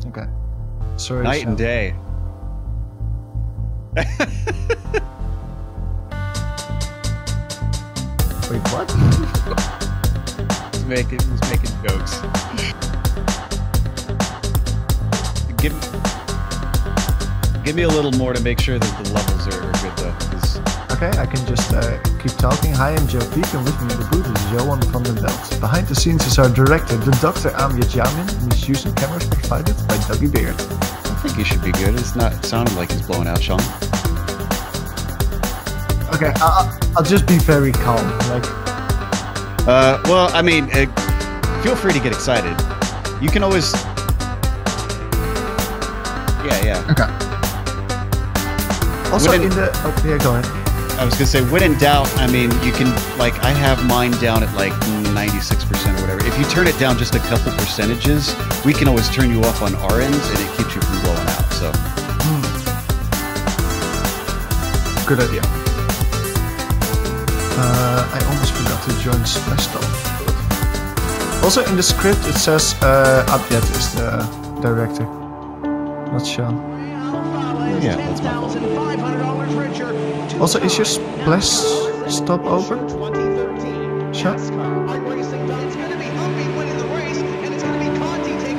Okay. Sorry. Night and day. Wait, what? He's making jokes. Give me a little more to make sure that the levels are good though. Okay, I can just keep talking. Hi, I'm Joe Peak, and with me in the booth is Johan van den Belt. Behind the scenes is our director, the Dr. Amjad Jamin, and he's using cameras provided by Dougie Beard. I think he should be good. It sounded like he's blowing out, Sean. Okay, I'll just be very calm. Like, well, I mean, feel free to get excited. You can always. Yeah. Okay. Also, yeah, go ahead. I was gonna say, when in doubt, I mean, you can, like, I have mine down at like 96% or whatever. If you turn it down just a couple percentages, we can always turn you off on our ends, and it keeps you from blowing out. So. Good idea. I almost forgot to join Splash Stop. Also, in the script, it says Abjad is the director, not Sean. Yeah, that's my fault. Also, is your Splash Stop over? Sean?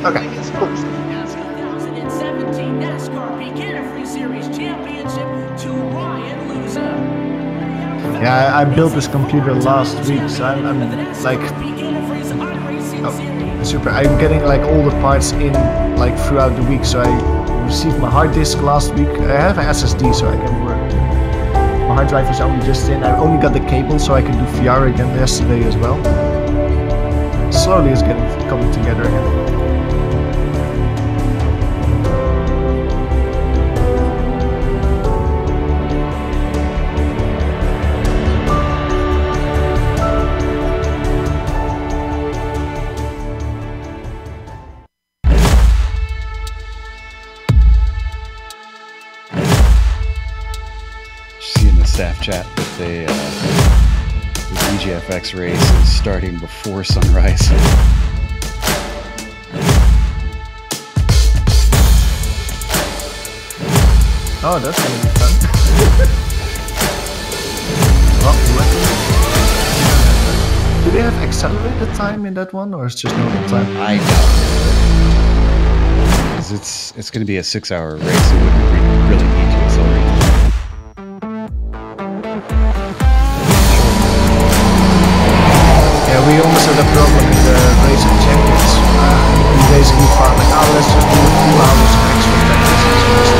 Okay, cool. 2017 NASCAR Beginner Free Series Championship to Ryan Luza. Yeah, I built this computer last week, so I'm like, oh, super. I'm getting like all the parts in like throughout the week. So I received my hard disk last week. I have an SSD, so I can work. My hard drive is only just in. I only got the cable, so I can do VR again yesterday as well. Slowly, it's coming together again. Staff chat that the DGFX race is starting before sunrise. Oh, that's gonna be fun. Do they have accelerated time in that one, or it's just normal time? I doubt it. Because it's going to be a 6-hour race. It wouldn't really need to accelerate. We almost had a problem in the race of champions. We basically thought like, oh, let's just do a few hours of extra practice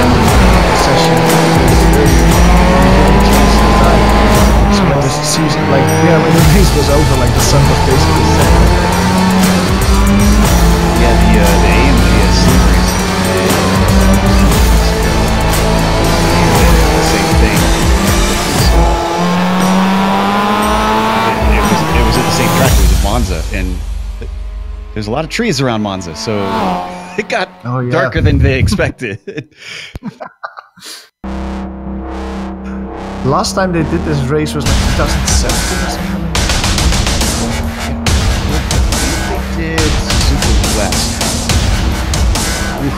session. So when the season, like, yeah, when the race was over, like the sun was basically set. Yeah, the AMGS series. The same thing. It was at the same track. It was at Monza, and there's a lot of trees around Monza, so it got darker than they expected. Last time they did this race was like 2017 or something. They did Suzuka West. Oof.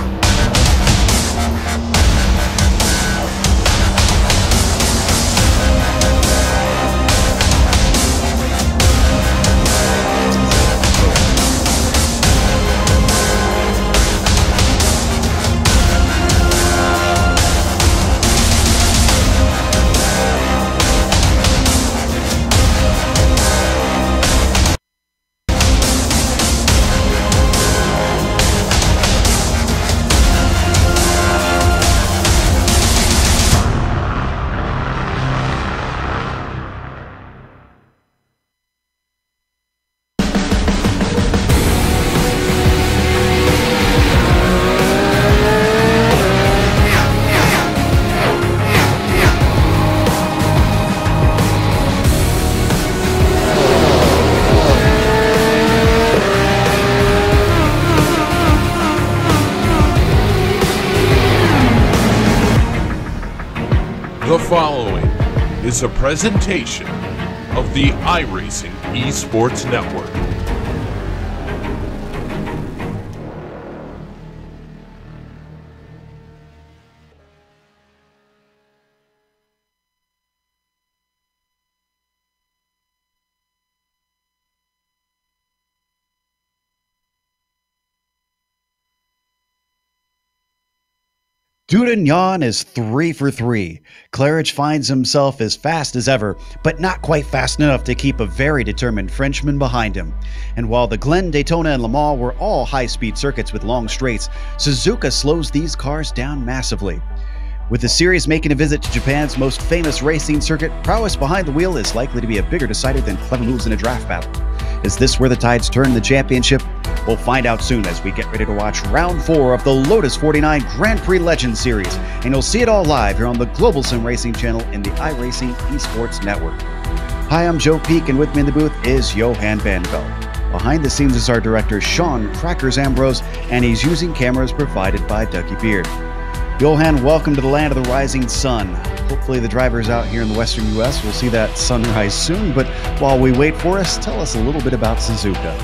The following is a presentation of the iRacing Esports Network. Dudagnon is 3 for 3. Claridge finds himself as fast as ever, but not quite fast enough to keep a very determined Frenchman behind him. And while the Glen, Daytona, and Le Mans were all high-speed circuits with long straights, Suzuka slows these cars down massively. With the series making a visit to Japan's most famous racing circuit, prowess behind the wheel is likely to be a bigger decider than clever moves in a draft battle. Is this where the tides turn in the championship? We'll find out soon as we get ready to watch Round 4 of the Lotus 49 Grand Prix Legends Series, and you'll see it all live here on the Global Sim Racing channel in the iRacing Esports Network. Hi, I'm Joe Peak, and with me in the booth is Johan Van Velde. Behind the scenes is our director Sean Crackers Ambrose, and he's using cameras provided by Dougie Beard. Johan, welcome to the land of the rising sun. Hopefully the drivers out here in the western U.S. will see that sunrise soon, but while we wait for us, tell us a little bit about Suzuka.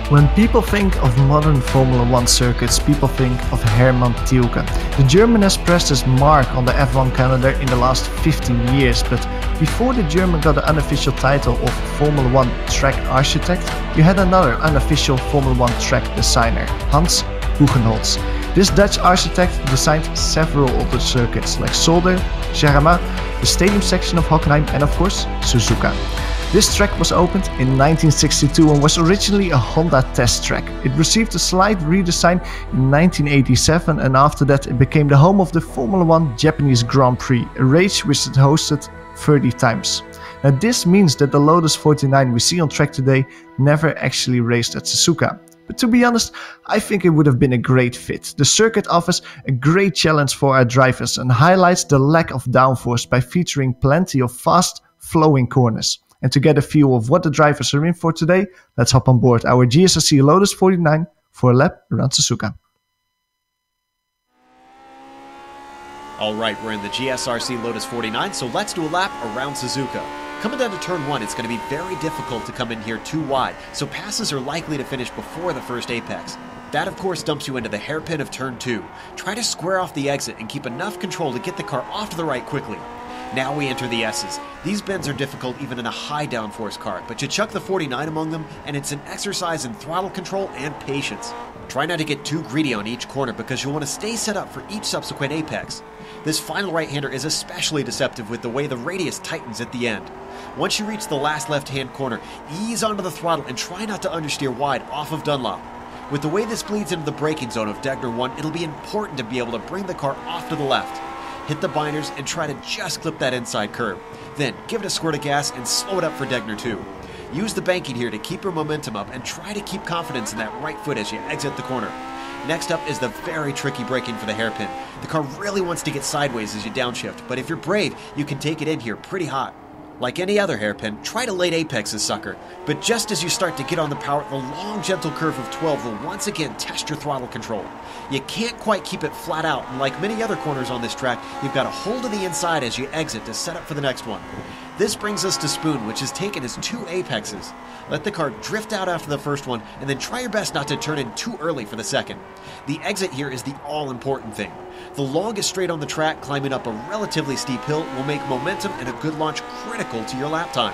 When people think of modern Formula 1 circuits, people think of Hermann Tilke. The German has pressed his mark on the F1 calendar in the last 15 years, but before the German got the unofficial title of Formula 1 track architect, you had another unofficial Formula 1 track designer, Hans Hogenholtz. This Dutch architect designed several of the circuits like Zolder, Jarama, the stadium section of Hockenheim, and of course Suzuka. This track was opened in 1962 and was originally a Honda test track. It received a slight redesign in 1987, and after that it became the home of the Formula 1 Japanese Grand Prix, a race which it hosted 30 times. Now this means that the Lotus 49 we see on track today never actually raced at Suzuka. But to be honest, I think it would have been a great fit. The circuit offers a great challenge for our drivers and highlights the lack of downforce by featuring plenty of fast flowing corners. And to get a feel of what the drivers are in for today, let's hop on board our GSRC Lotus 49 for a lap around Suzuka. All right, we're in the GSRC Lotus 49, so let's do a lap around Suzuka. Coming down to turn 1, it's going to be very difficult to come in here too wide, so passes are likely to finish before the first apex. That of course dumps you into the hairpin of turn 2. Try to square off the exit and keep enough control to get the car off to the right quickly. Now we enter the S's. These bends are difficult even in a high downforce car, but you chuck the 49 among them and it's an exercise in throttle control and patience. Try not to get too greedy on each corner because you'll want to stay set up for each subsequent apex. This final right-hander is especially deceptive with the way the radius tightens at the end. Once you reach the last left-hand corner, ease onto the throttle and try not to understeer wide off of Dunlop. With the way this bleeds into the braking zone of Degner 1, it'll be important to be able to bring the car off to the left. Hit the binders and try to just clip that inside curb. Then give it a squirt of gas and slow it up for Degner 2. Use the banking here to keep your momentum up and try to keep confidence in that right foot as you exit the corner. Next up is the very tricky braking for the hairpin. The car really wants to get sideways as you downshift, but if you're brave, you can take it in here pretty hot. Like any other hairpin, try to late apex this sucker, but just as you start to get on the power, the long gentle curve of 12 will once again test your throttle control. You can't quite keep it flat out, and like many other corners on this track, you've got to hold to the inside as you exit to set up for the next one. This brings us to Spoon, which is taken as 2 apexes. Let the car drift out after the first one, and then try your best not to turn in too early for the second. The exit here is the all-important thing. The longest straight on the track, climbing up a relatively steep hill, will make momentum and a good launch critical to your lap time.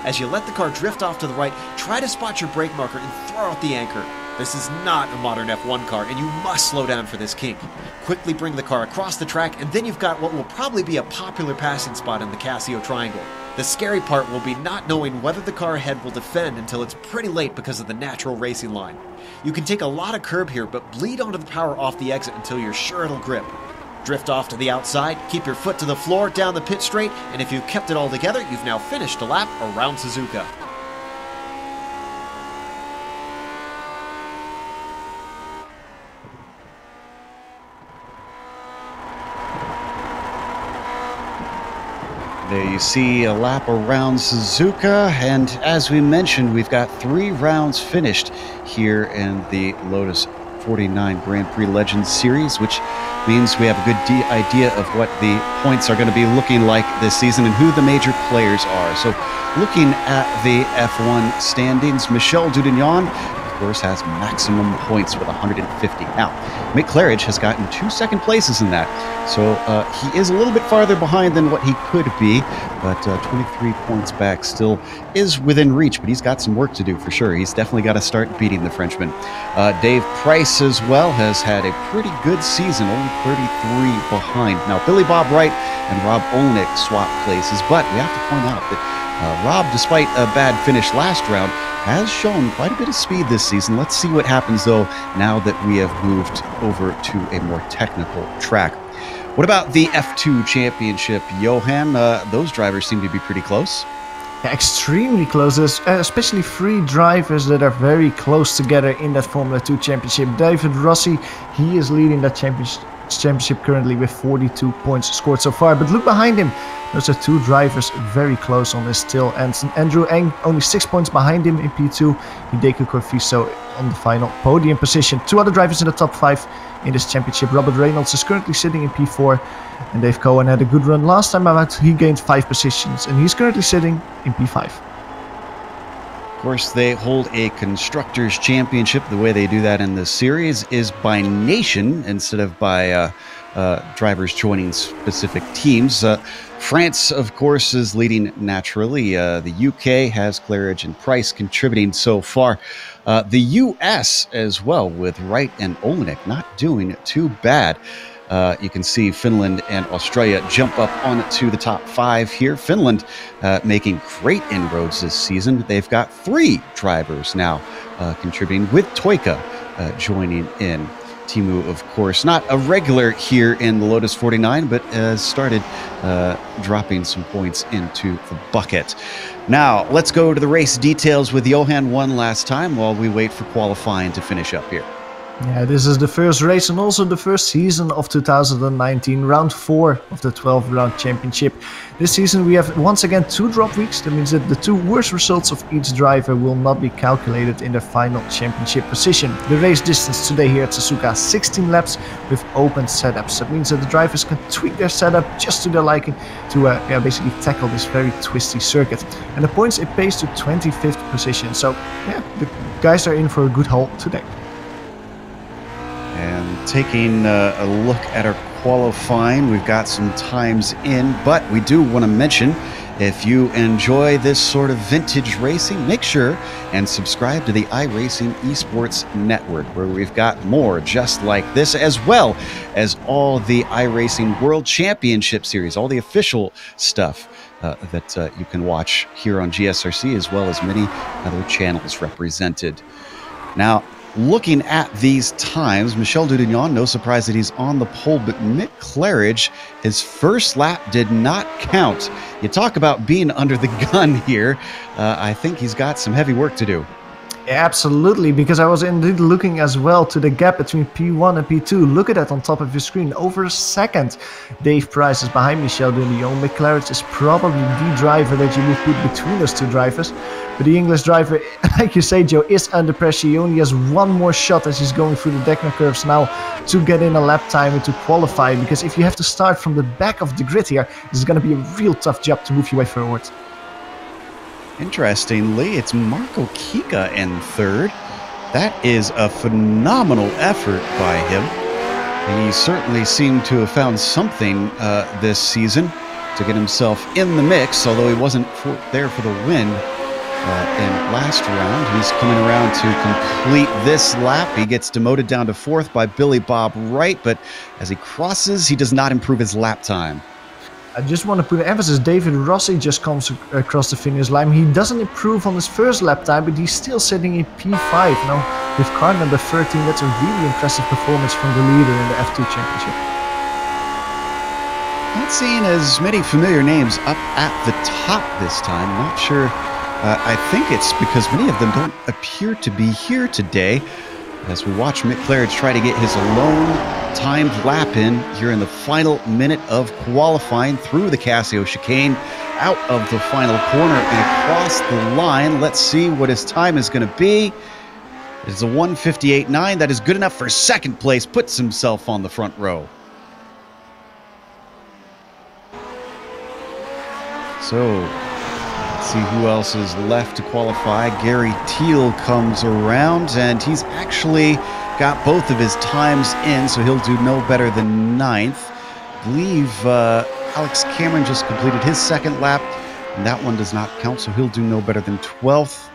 As you let the car drift off to the right, try to spot your brake marker and throw out the anchor. This is not a modern F1 car, and you must slow down for this kink. Quickly bring the car across the track, and then you've got what will probably be a popular passing spot in the Casio Triangle. The scary part will be not knowing whether the car ahead will defend until it's pretty late because of the natural racing line. You can take a lot of curb here, but bleed onto the power off the exit until you're sure it'll grip. Drift off to the outside, keep your foot to the floor down the pit straight, and if you've kept it all together, you've now finished a lap around Suzuka. There you see a lap around Suzuka, and as we mentioned, we've got 3 rounds finished here in the Lotus 49 Grand Prix Legends Series, which means we have a good idea of what the points are going to be looking like this season and who the major players are. So looking at the F1 standings, Michel Dudagnon course, has maximum points with 150. Now, Mick Claridge has gotten 2 second places in that, so he is a little bit farther behind than what he could be, but 23 points back still is within reach, but he's got some work to do for sure. He's definitely got to start beating the Frenchman. Dave Price as well has had a pretty good season, only 33 behind. Now, Billy Bob Wright and Rob Olenek swap places, but we have to point out that Rob, despite a bad finish last round, has shown quite a bit of speed this season. Let's see what happens, though, now that we have moved over to a more technical track. What about the F2 Championship, Johan? Those drivers seem to be pretty close. Yeah, extremely close. There's especially 3 drivers that are very close together in that Formula 2 Championship. David Rossi, he is leading that championship currently with 42 points scored so far. But look behind him. Those are 2 drivers very close on this still. And Andrew Eng only 6 points behind him in P2. Hideki Corfiso on the final podium position. 2 other drivers in the top 5 in this championship. Robert Reynolds is currently sitting in P4. And Dave Cohen had a good run last time out. He gained 5 positions. And he's currently sitting in P5. Of course, they hold a Constructors' Championship. The way they do that in this series is by nation instead of by drivers joining specific teams. France, of course, is leading naturally. The UK has Claridge and Price contributing so far. The US as well, with Wright and Olenek not doing too bad. You can see Finland and Australia jump up onto the top 5 here. Finland making great inroads this season. They've got 3 drivers now contributing, with Toika joining in. Timu, of course, not a regular here in the Lotus 49, but has started dropping some points into the bucket. Now, let's go to the race details with Johan one last time while we wait for qualifying to finish up here. Yeah, this is the first race and also the first season of 2019, round 4 of the 12-round championship. This season we have once again 2 drop weeks. That means that the 2 worst results of each driver will not be calculated in their final championship position. The race distance today here at Suzuka, 16 laps with open setups. That means that the drivers can tweak their setup just to their liking to basically tackle this very twisty circuit. And the points, it pays to 25th position. So yeah, the guys are in for a good haul today. And taking a look at our qualifying, we've got some times in, but we do want to mention, if you enjoy this sort of vintage racing, make sure and subscribe to the iRacing Esports Network, where we've got more just like this, as well as all the iRacing World Championship Series, all the official stuff that you can watch here on GSRC, as well as many other channels represented. Now, looking at these times, Michel Dudignon, no surprise that he's on the pole, but Mick Claridge, his first lap did not count. You talk about being under the gun here. I think he's got some heavy work to do. Absolutely, because I was indeed looking as well to the gap between P1 and P2. Look at that on top of your screen, over a second. Dave Price is behind Michel Dudignon. Mick Claridge is probably the driver that you would put between those 2 drivers. But the English driver, like you say, Joe, is under pressure. He only has 1 more shot as he's going through the Decna curves now to get in a lap time and to qualify. Because if you have to start from the back of the grid here, this is going to be a real tough job to move your way forward. Interestingly, it's Marco Kika in 3rd. That is a phenomenal effort by him. He certainly seemed to have found something this season to get himself in the mix, although he wasn't there for the win in last round. He's coming around to complete this lap. He gets demoted down to 4th by Billy Bob Wright, but as he crosses, he does not improve his lap time. I just want to put an emphasis, David Rossi just comes across the finish line. He doesn't improve on his first lap time, but he's still sitting in P5. Now, with car number 13, that's a really impressive performance from the leader in the F2 Championship. Not seeing as many familiar names up at the top this time. Not sure. I think it's because many of them don't appear to be here today. As we watch Mick Claridge try to get his lone timed lap in here in the final minute of qualifying through the Casio chicane, out of the final corner and across the line. Let's see what his time is going to be. It's a 1:58.9. That is good enough for 2nd place. Puts himself on the front row. So Let's see who else is left to qualify. Gary Teal comes around, and he's actually got both of his times in, so he'll do no better than 9th. I believe Alex Cameron just completed his 2nd lap, and that one does not count, so he'll do no better than 12th.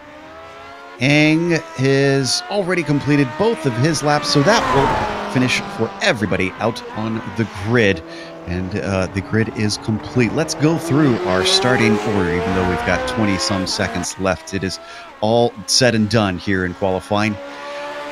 Eng has already completed both of his laps, so that will finish for everybody out on the grid. And the grid is complete. Let's go through our starting order, even though we've got 20-some seconds left. It is all said and done here in qualifying.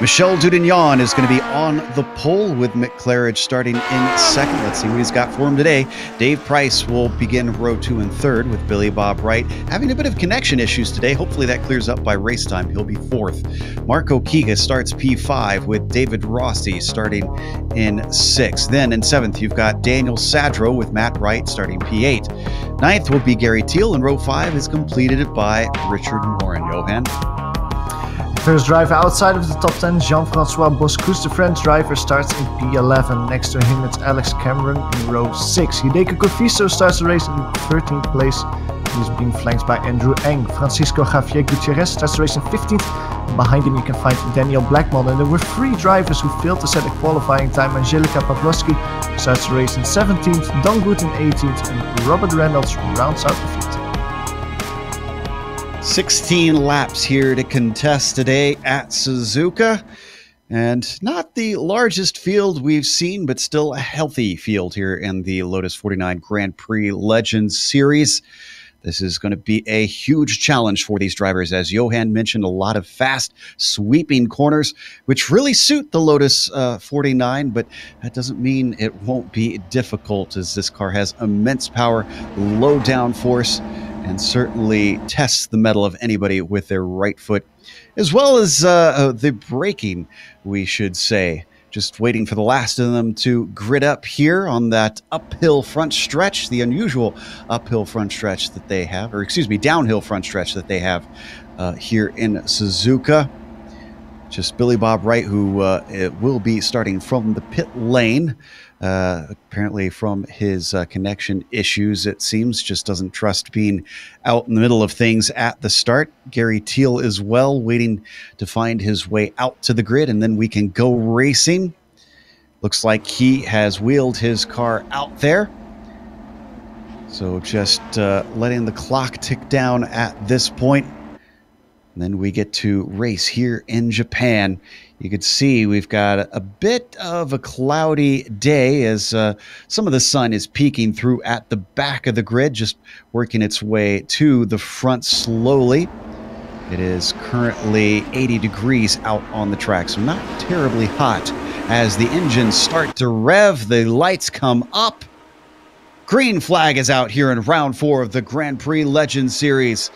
Michel Dudignon is going to be on the pole with Mick Claridge starting in 2nd. Let's see what he's got for him today. Dave Price will begin row 2 and 3rd with Billy Bob Wright having a bit of connection issues today. Hopefully that clears up by race time. He'll be 4th. Marco Kiga starts P5 with David Rossi starting in 6th. Then in 7th, you've got Daniel Sadro with Matt Wright starting P8. 9th will be Gary Teal, and row 5 is completed by Richard Morin. Johan? First driver outside of the top 10, Jean-Francois Boscus, the French driver, starts in P11. Next to him, it's Alex Cameron in row 6. Hideki Kofisto starts the race in 13th place. He's being flanked by Andrew Eng. Francisco Javier Gutierrez starts the race in 15th. Behind him, you can find Daniel Blackmon. And there were 3 drivers who failed to set a qualifying time. Angelica Pawlowski starts the race in 17th, Don Good in 18th, and Robert Reynolds rounds out the field. 16 laps here to contest today at Suzuka, and not the largest field we've seen, but still a healthy field here in the Lotus 49 Grand Prix Legends Series. This is going to be a huge challenge for these drivers. As Johan mentioned, a lot of fast, sweeping corners, which really suit the Lotus 49, but that doesn't mean it won't be difficult, as this car has immense power, low downforce, and certainly tests the mettle of anybody with their right foot, as well as the braking, we should say. Just waiting for the last of them to grid up here on that uphill front stretch, the unusual uphill front stretch that they have, or excuse me, downhill front stretch that they have here in Suzuka. Just Billy Bob Wright, who will be starting from the pit lane. Apparently from his connection issues, it seems, just doesn't trust being out in the middle of things at the start. Gary Teal as well, waiting to find his way out to the grid, and then we can go racing. Looks like he has wheeled his car out there. So just letting the clock tick down at this point. And then we get to race here in Japan. You can see we've got a bit of a cloudy day as some of the sun is peeking through at the back of the grid, just working its way to the front slowly. It is currently 80 degrees out on the track, so not terribly hot. As the engines start to rev, the lights come up. Green flag is out here in round 4 of the Grand Prix Legends Series.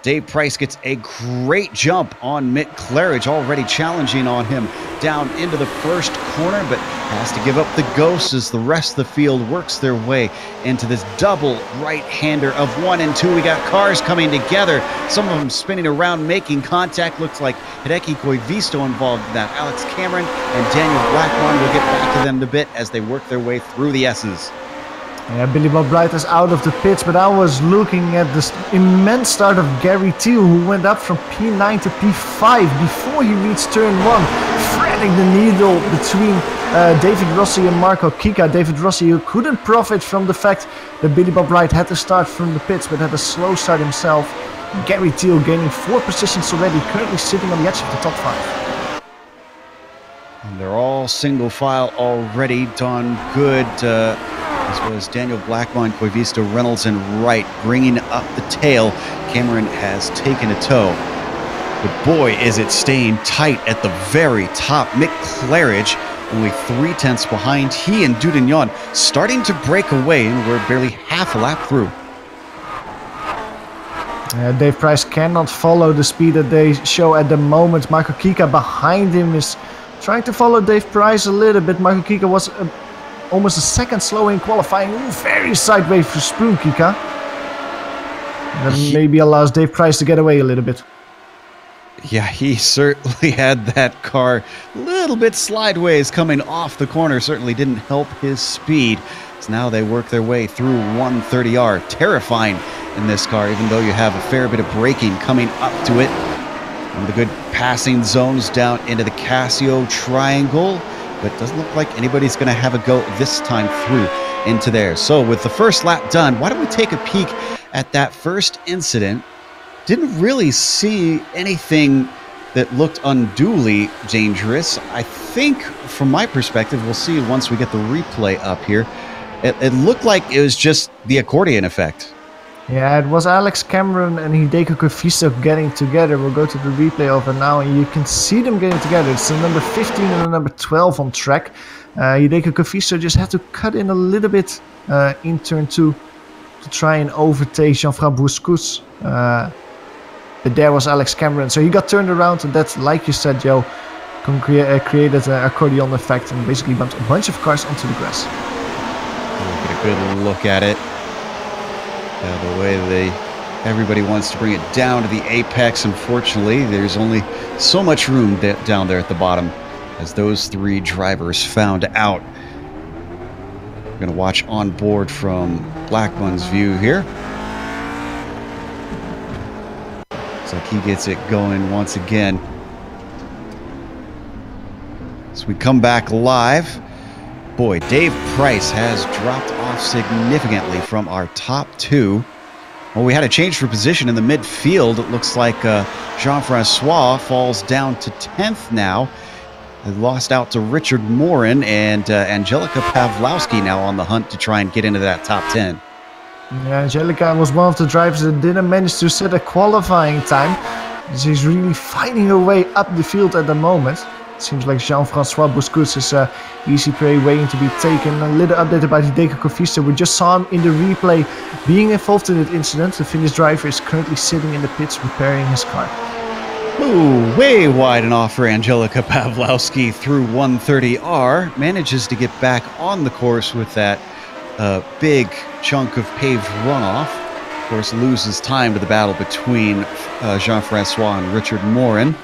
Dave Price gets a great jump on Mick Claridge, already challenging on him down into the first corner, but has to give up the ghost as the rest of the field works their way into this double right-hander of 1 and 2. We got cars coming together, some of them spinning around, making contact. Looks like Hideki Koivisto involved in that. Alex Cameron and Daniel Blackmon will get back to them in a bit as they work their way through the S's. Yeah, Billy Bob Wright is out of the pits, but I was looking at this immense start of Gary Teal, who went up from P9 to P5 before he reached turn 1, threading the needle between David Rossi and Marco Kika. David Rossi, who couldn't profit from the fact that Billy Bob Wright had to start from the pits, but had a slow start himself. Gary Teal gaining 4 positions already, currently sitting on the edge of the top 5. And they're all single file already, done good. As well as Daniel Blackmon, Koivisto, Reynolds, and Wright bringing up the tail. Cameron has taken a tow. But boy, is it staying tight at the very top. Mick Claridge, only 3/10 behind. He and Dudignon starting to break away, and we're barely half a lap through. Dave Price cannot follow the speed that they show at the moment. Marco Kika behind him is trying to follow Dave Price a little bit. Marco Kika was almost a second slow in qualifying. Ooh, very sideways for Spoon Kika. That maybe allows Dave Price to get away a little bit. Yeah, he certainly had that car a little bit sideways coming off the corner. Certainly didn't help his speed. So now they work their way through 130R. Terrifying in this car, even though you have a fair bit of braking coming up to it. One of the good passing zones down into the Casio triangle, but doesn't look like anybody's going to have a go this time through into there. So with the first lap done, why don't we take a peek at that first incident? Didn't really see anything that looked unduly dangerous. I think, from my perspective, we'll see once we get the replay up here, it looked like it was just the accordion effect. Yeah, it was Alex Cameron and Hideki Kofisto getting together. We'll go to the replay of it now, and you can see them getting together. It's the number 15 and the number 12 on track. Hideki Kofisto just had to cut in a little bit in turn 2 to try and overtake Jean-François Bousquet. But there was Alex Cameron, so he got turned around, and that's, like you said, Joe, created an accordion effect and basically bumped a bunch of cars onto the grass. We'll get a good look at it. The way everybody wants to bring it down to the apex. Unfortunately, there's only so much room down there at the bottom, as those three drivers found out. We're going to watch on board from Blackman's view here. Looks like he gets it going once again. As we come back live, boy, Dave Price has dropped off significantly from our top two. Well, we had a change for position in the midfield. It looks like Jean-François falls down to 10th now. They lost out to Richard Morin, and Angelica Pawlowski now on the hunt to try and get into that top 10. Yeah, Angelica was one of the drivers that didn't manage to set a qualifying time. She's really fighting her way up the field at the moment. Seems like Jean-François Bousquet is easy prey waiting to be taken. A little update about Hideki Kofisto. We just saw him in the replay being involved in that incident. The Finnish driver is currently sitting in the pits repairing his car. Ooh, way wide and off for Angelica Pawlowski through 130R. Manages to get back on the course with that big chunk of paved runoff. Of course, loses time to the battle between Jean-François and Richard Morin.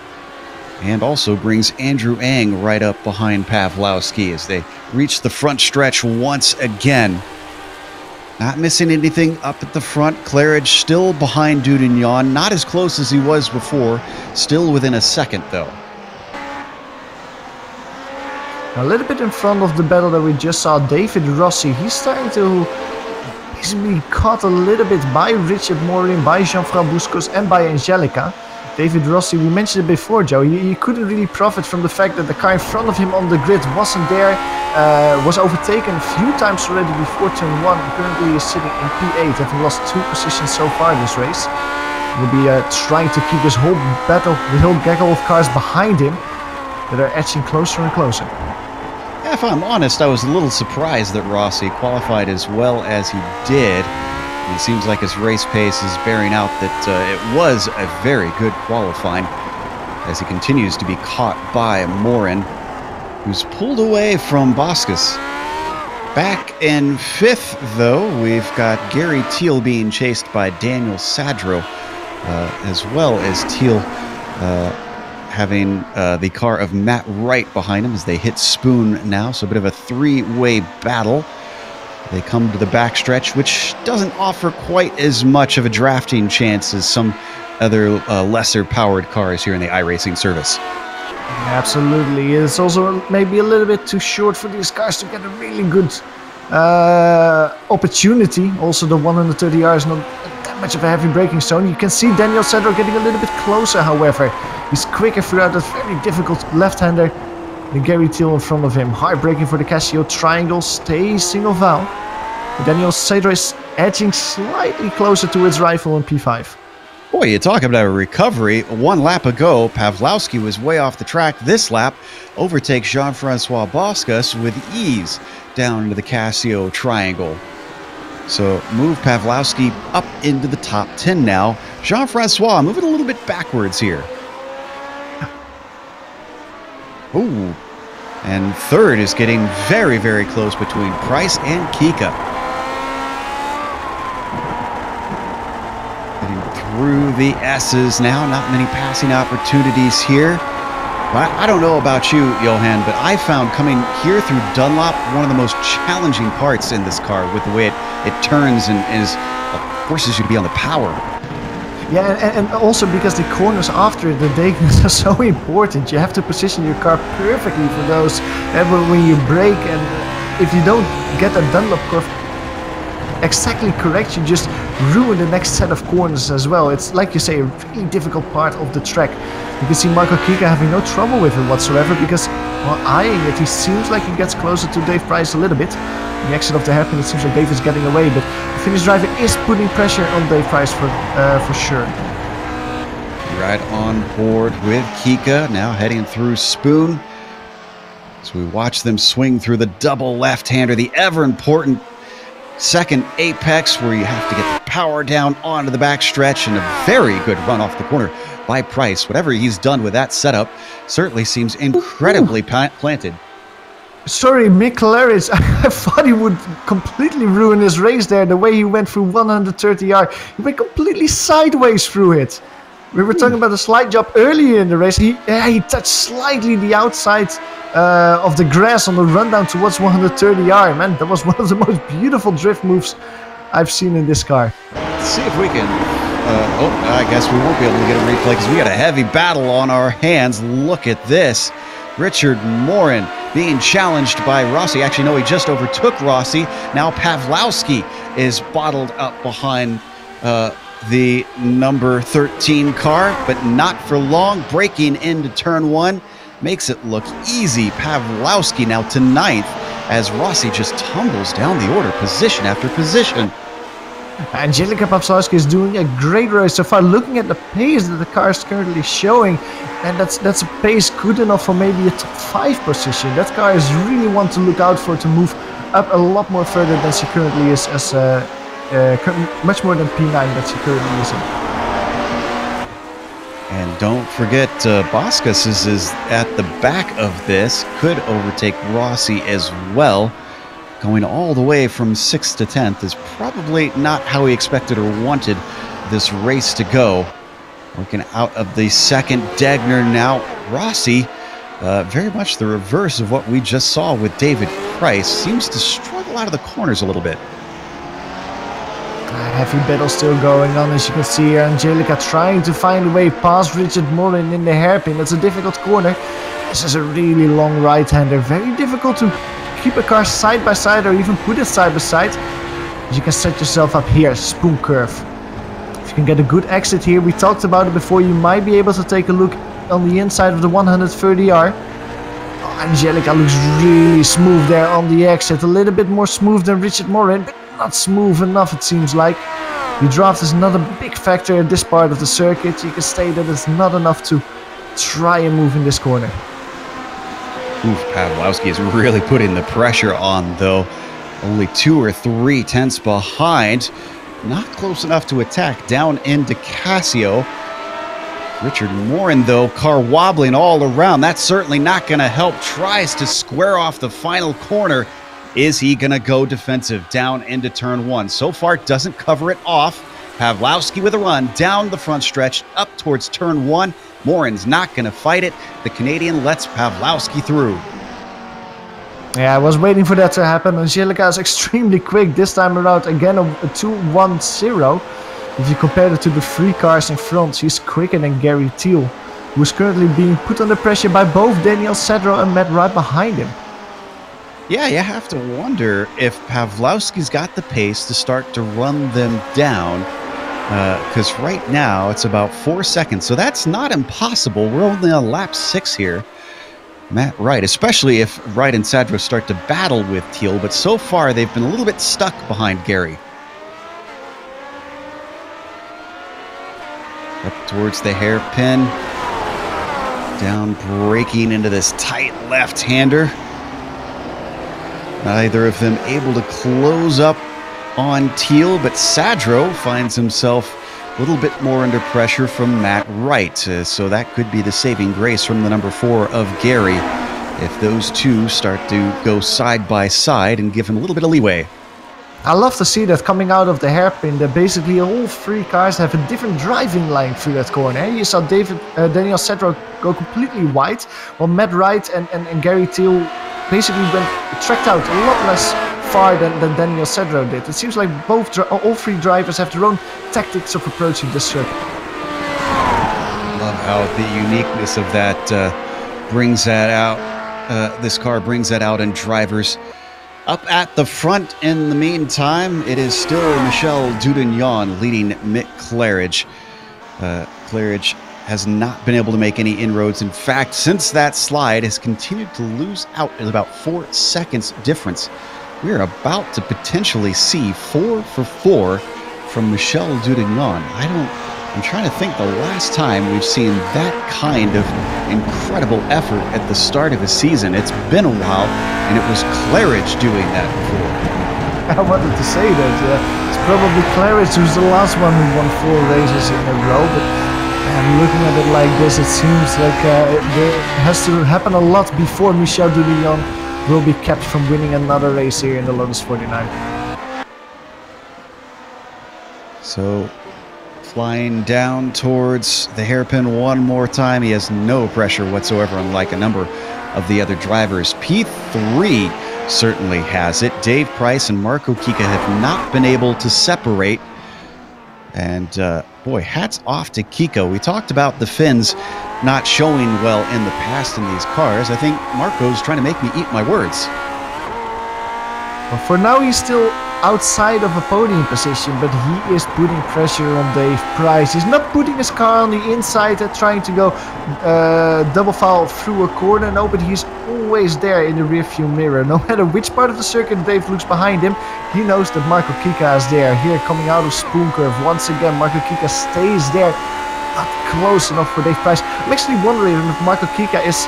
And also brings Andrew Ang right up behind Pawlowski as they reach the front stretch once again. Not missing anything up at the front. Claridge still behind Dudignon. Not as close as he was before. Still within a second, though. A little bit in front of the battle that we just saw, David Rossi. He's starting to basically caught a little bit by Richard Morin, by Jean-François Bousquet, and by Angelica. David Rossi, we mentioned it before, Joe, he couldn't really profit from the fact that the car in front of him on the grid wasn't there, was overtaken a few times already before turn 1, and currently is sitting in P8, having lost 2 positions so far this race. He'll be trying to keep this whole battle, the whole gaggle of cars behind him that are edging closer and closer. Yeah, if I'm honest, I was a little surprised that Rossi qualified as well as he did. It seems like his race pace is bearing out that it was a very good qualifying, as he continues to be caught by Morin, who's pulled away from Boscus. Back in 5th, though, we've got Gary Thiel being chased by Daniel Sadro, as well as Thiel having the car of Matt Wright behind him as they hit Spoon now, so a bit of a three-way battle. They come to the backstretch, which doesn't offer quite as much of a drafting chance as some other lesser-powered cars here in the iRacing service. Absolutely. It's also maybe a little bit too short for these cars to get a really good opportunity. Also, the 130R is not that much of a heavy braking zone. You can see Daniel Sadro getting a little bit closer, however. He's quicker throughout that very difficult left-hander. The Gary Thiel in front of him. Hard braking for the Casio triangle. Stays single valve. Daniel Sadro is edging slightly closer to its rival in P5. Boy, you talk about a recovery. 1 lap ago, Pawlowski was way off the track. This lap overtakes Jean-François Boscus with ease down into the Casio triangle. So move Pawlowski up into the top 10 now. Jean-François moving a little bit backwards here. Ooh. And 3rd is getting very, very close between Price and Kika. Getting through the S's now. Not many passing opportunities here. But I don't know about you, Johan, but I found coming here through Dunlop one of the most challenging parts in this car with the way it turns and is forces you to be on the power. Yeah, and also because the corners after the diagonals are so important. You have to position your car perfectly for those. And when you brake, and if you don't get a Dunlop curve exactly correct, you just ruin the next set of corners as well. It's like you say, a really difficult part of the track. You can see Michael Kika having no trouble with it whatsoever because while eyeing it, he seems like he gets closer to Dave Price a little bit. The exit of the hairpin, it seems like Dave is getting away, but the Finnish driver is putting pressure on Dave Price for sure. Right on board with Kika, now heading through Spoon. As we watch them swing through the double left-hander, the ever-important second apex where you have to get the power down onto the backstretch, and a very good run off the corner by Price. Whatever he's done with that setup certainly seems incredibly planted. Sorry, Mick Claridge, I thought he would completely ruin his race there, the way he went through 130R. He went completely sideways through it. We were talking about the slide job earlier in the race. He touched slightly the outside of the grass on the rundown towards 130R. Man, that was one of the most beautiful drift moves I've seen in this car. Let's see if we can... I guess we won't be able to get a replay because we got a heavy battle on our hands. Look at this. Richard Morin being challenged by Rossi. Actually, no, he just overtook Rossi. Now Pawlowski is bottled up behind the number 13 car, but not for long. Breaking into turn one makes it look easy. Pawlowski now to 9th as Rossi just tumbles down the order, position after position. Angelica Pawlowski is doing a great race so far. Looking at the pace that the car is currently showing, and that's a pace good enough for maybe a top 5 position. That car is really one to look out for, to move up a lot more further than she currently is, as much more than P9 that she currently is in. And don't forget, Boscas is at the back of this, could overtake Rossi as well. Going all the way from 6th to 10th is probably not how he expected or wanted this race to go. Working out of the second Degner now. Rossi, very much the reverse of what we just saw with David Price. Seems to struggle out of the corners a little bit. Heavy battle still going on, as you can see here. Angelica trying to find a way past Richard Morin in the hairpin. That's a difficult corner. This is a really long right-hander. Very difficult to keep a car side by side or even put it side by side. You can set yourself up here, spoon curve. If you can get a good exit here, we talked about it before, you might be able to take a look on the inside of the 130R. Oh, Angelica looks really smooth there on the exit. A little bit more smooth than Richard Morin, but not smooth enough it seems like. The draft is not a big factor in this part of the circuit. You can say that it's not enough to try and move in this corner. Oof, Pawlowski is really putting the pressure on, though. Only 2 or 3 tenths behind. Not close enough to attack down into Casio. Richard Morin, though, car wobbling all around. That's certainly not going to help. Tries to square off the final corner. Is he going to go defensive down into turn one? So far, doesn't cover it off. Pawlowski with a run down the front stretch up towards turn one. Morin's not going to fight it. The Canadian lets Pawlowski through. Yeah, I was waiting for that to happen. Angelica is extremely quick this time around. Again, a 2-1-0. If you compare it to the 3 cars in front, she's quicker than Gary Thiel, who is currently being put under pressure by both Daniel Cedro and Matt Wright behind him. Yeah, you have to wonder if Pawlowski's got the pace to start to run them down. Because right now it's about 4 seconds, so that's not impossible. We're only on lap 6 here. Matt Wright, especially if Wright and Sadro start to battle with Thiel, but so far they've been a little bit stuck behind Gary. Up towards the hairpin, down braking into this tight left-hander. Neither of them able to close up on Thiel, but Sadro finds himself a little bit more under pressure from Matt Wright, so that could be the saving grace from the number 4 of Gary if those two start to go side by side and give him a little bit of leeway. I love to see that coming out of the hairpin, that basically all 3 cars have a different driving line through that corner. You saw Daniel Cedro go completely wide, while Matt Wright and Gary Thiel basically went tracked out a lot less far than Daniel Cedro did. It seems like all three drivers have their own tactics of approaching this circuit. Love how the uniqueness of that brings that out. This car brings that out in drivers. Up at the front in the meantime, it is still Michel Dudignon leading Mick Claridge. Claridge has not been able to make any inroads. In fact, since that slide, has continued to lose out at about 4 seconds difference. We are about to potentially see 4 for 4 from Michel Dudignon. I'm trying to think the last time we've seen that kind of incredible effort at the start of a season. It's been a while, and it was Claridge doing that before. I wanted to say that it's probably Claridge who's the last one who won 4 races in a row, but looking at it like this, it seems like there has to happen a lot before Michel Dudignon will be kept from winning another race here in the Lotus 49. So, flying down towards the hairpin one more time. He has no pressure whatsoever, unlike a number of the other drivers. P3 certainly has it. Dave Price and Marco Kika have not been able to separate. And boy, hats off to Kika. We talked about the fins not showing well in the past in these cars. I think Marco's trying to make me eat my words. Well, for now, he's still outside of a podium position, but he is putting pressure on Dave Price. He's not putting his car on the inside and trying to go double foul through a corner. No, but he's always there in the rearview mirror. No matter which part of the circuit Dave looks behind him, he knows that Marco Kika is there. Here, coming out of Spoon Curve, once again, Marco Kika stays there. Not close enough for Dave Price. I'm actually wondering if Marco Kika is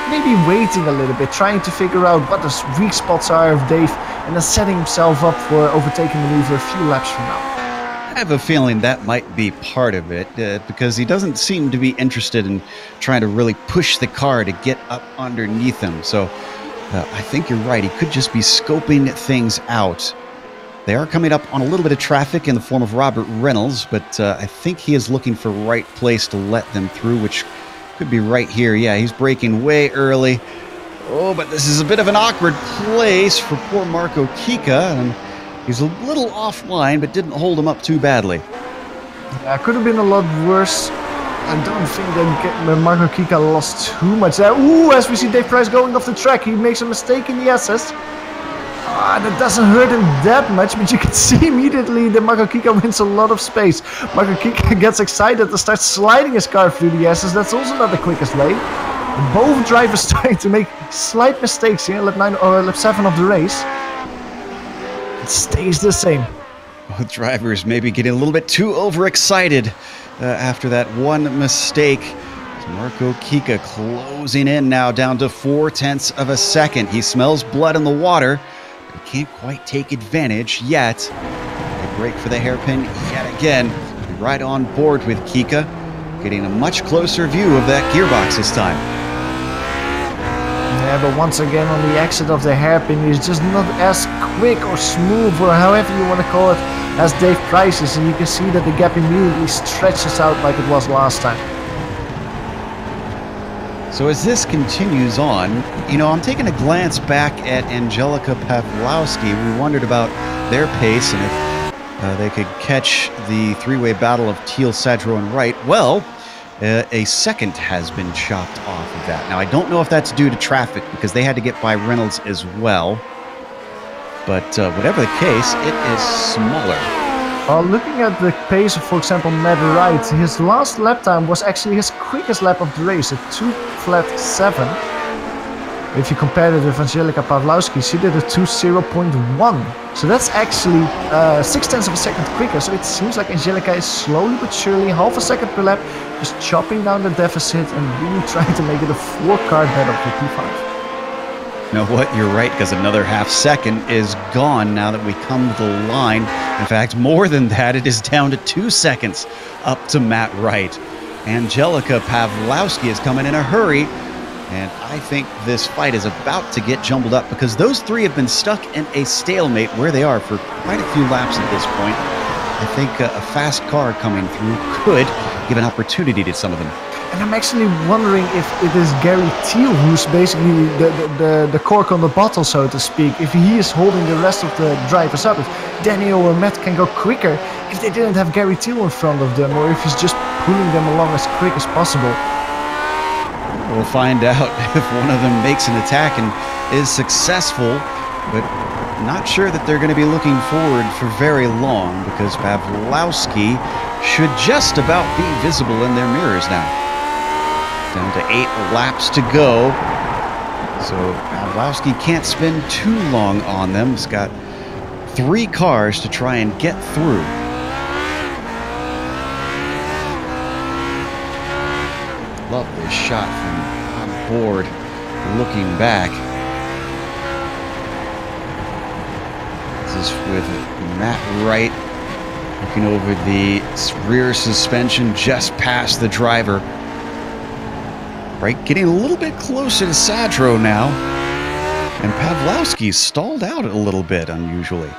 maybe waiting a little bit, trying to figure out what the weak spots are of Dave, and then setting himself up for overtaking maneuver a few laps from now. I have a feeling that might be part of it, because he doesn't seem to be interested in trying to really push the car to get up underneath him. So I think you're right. He could just be scoping things out. They are coming up on a little bit of traffic in the form of Robert Reynolds, but I think he is looking for the right place to let them through, which could be right here. Yeah, he's braking way early. Oh, but this is a bit of an awkward place for poor Marco Kika, and he's a little offline, but didn't hold him up too badly. Yeah, could have been a lot worse. I don't think that Marco Kika lost too much there. Ooh, as we see Dave Price going off the track, he makes a mistake in the SS. That doesn't hurt him that much, but you can see immediately that Marco Kika wins a lot of space. Marco Kika gets excited and starts sliding his car through the SS. That's also not the quickest way. Both drivers trying to make slight mistakes here, lap 9 or lap 7 of the race. It stays the same. Both drivers maybe getting a little bit too overexcited after that one mistake. Marco Kika closing in now down to 0.4 of a second. He smells blood in the water, but he can't quite take advantage yet. A break for the hairpin yet again. Right on board with Kika, getting a much closer view of that gearbox this time. Yeah, but once again on the exit of the hairpin, he's just not as quick or smooth, or however you want to call it, as Dave Price is, and you can see that the gap immediately stretches out like it was last time. So as this continues on, I'm taking a glance back at Angelica Pawlowski. We wondered about their pace and if they could catch the three-way battle of Teal, Sadro, and Wright. Well, a second has been chopped off of that. Now, I don't know if that's due to traffic, because they had to get by Reynolds as well. But whatever the case, it is smaller. Looking at the pace of, for example, Matt Wright, his last lap time was actually his quickest lap of the race, at 2:07. If you compare it with Angelica Pawlowski, she did a 2:0.1. So that's actually 0.6 of a second quicker. So it seems like Angelica is slowly but surely, half a second per lap, just chopping down the deficit and really trying to make it a 4-car battle for P5. You know what? You're right, because another half second is gone now that we come to the line. In fact, more than that, it is down to 2 seconds up to Matt Wright. Angelica Pawlowski is coming in a hurry, and I think this fight is about to get jumbled up, because those three have been stuck in a stalemate where they are for quite a few laps at this point. I think a fast car coming through could give an opportunity to some of them. And I'm actually wondering if it is Gary Thiel who's basically the cork on the bottle, so to speak. If he is holding the rest of the drivers up. If Daniel or Matt can go quicker if they didn't have Gary Thiel in front of them, or if he's just pulling them along as quick as possible. We'll find out if one of them makes an attack and is successful, but not sure that they're going to be looking forward for very long, because Pawlowski should just about be visible in their mirrors now. Down to 8 laps to go. So Pawlowski can't spend too long on them. He's got 3 cars to try and get through. Love this shot from on board, looking back. This is with Matt Wright looking over the rear suspension just past the driver. Wright getting a little bit closer to Sadro now. And Pawlowski stalled out a little bit, unusually.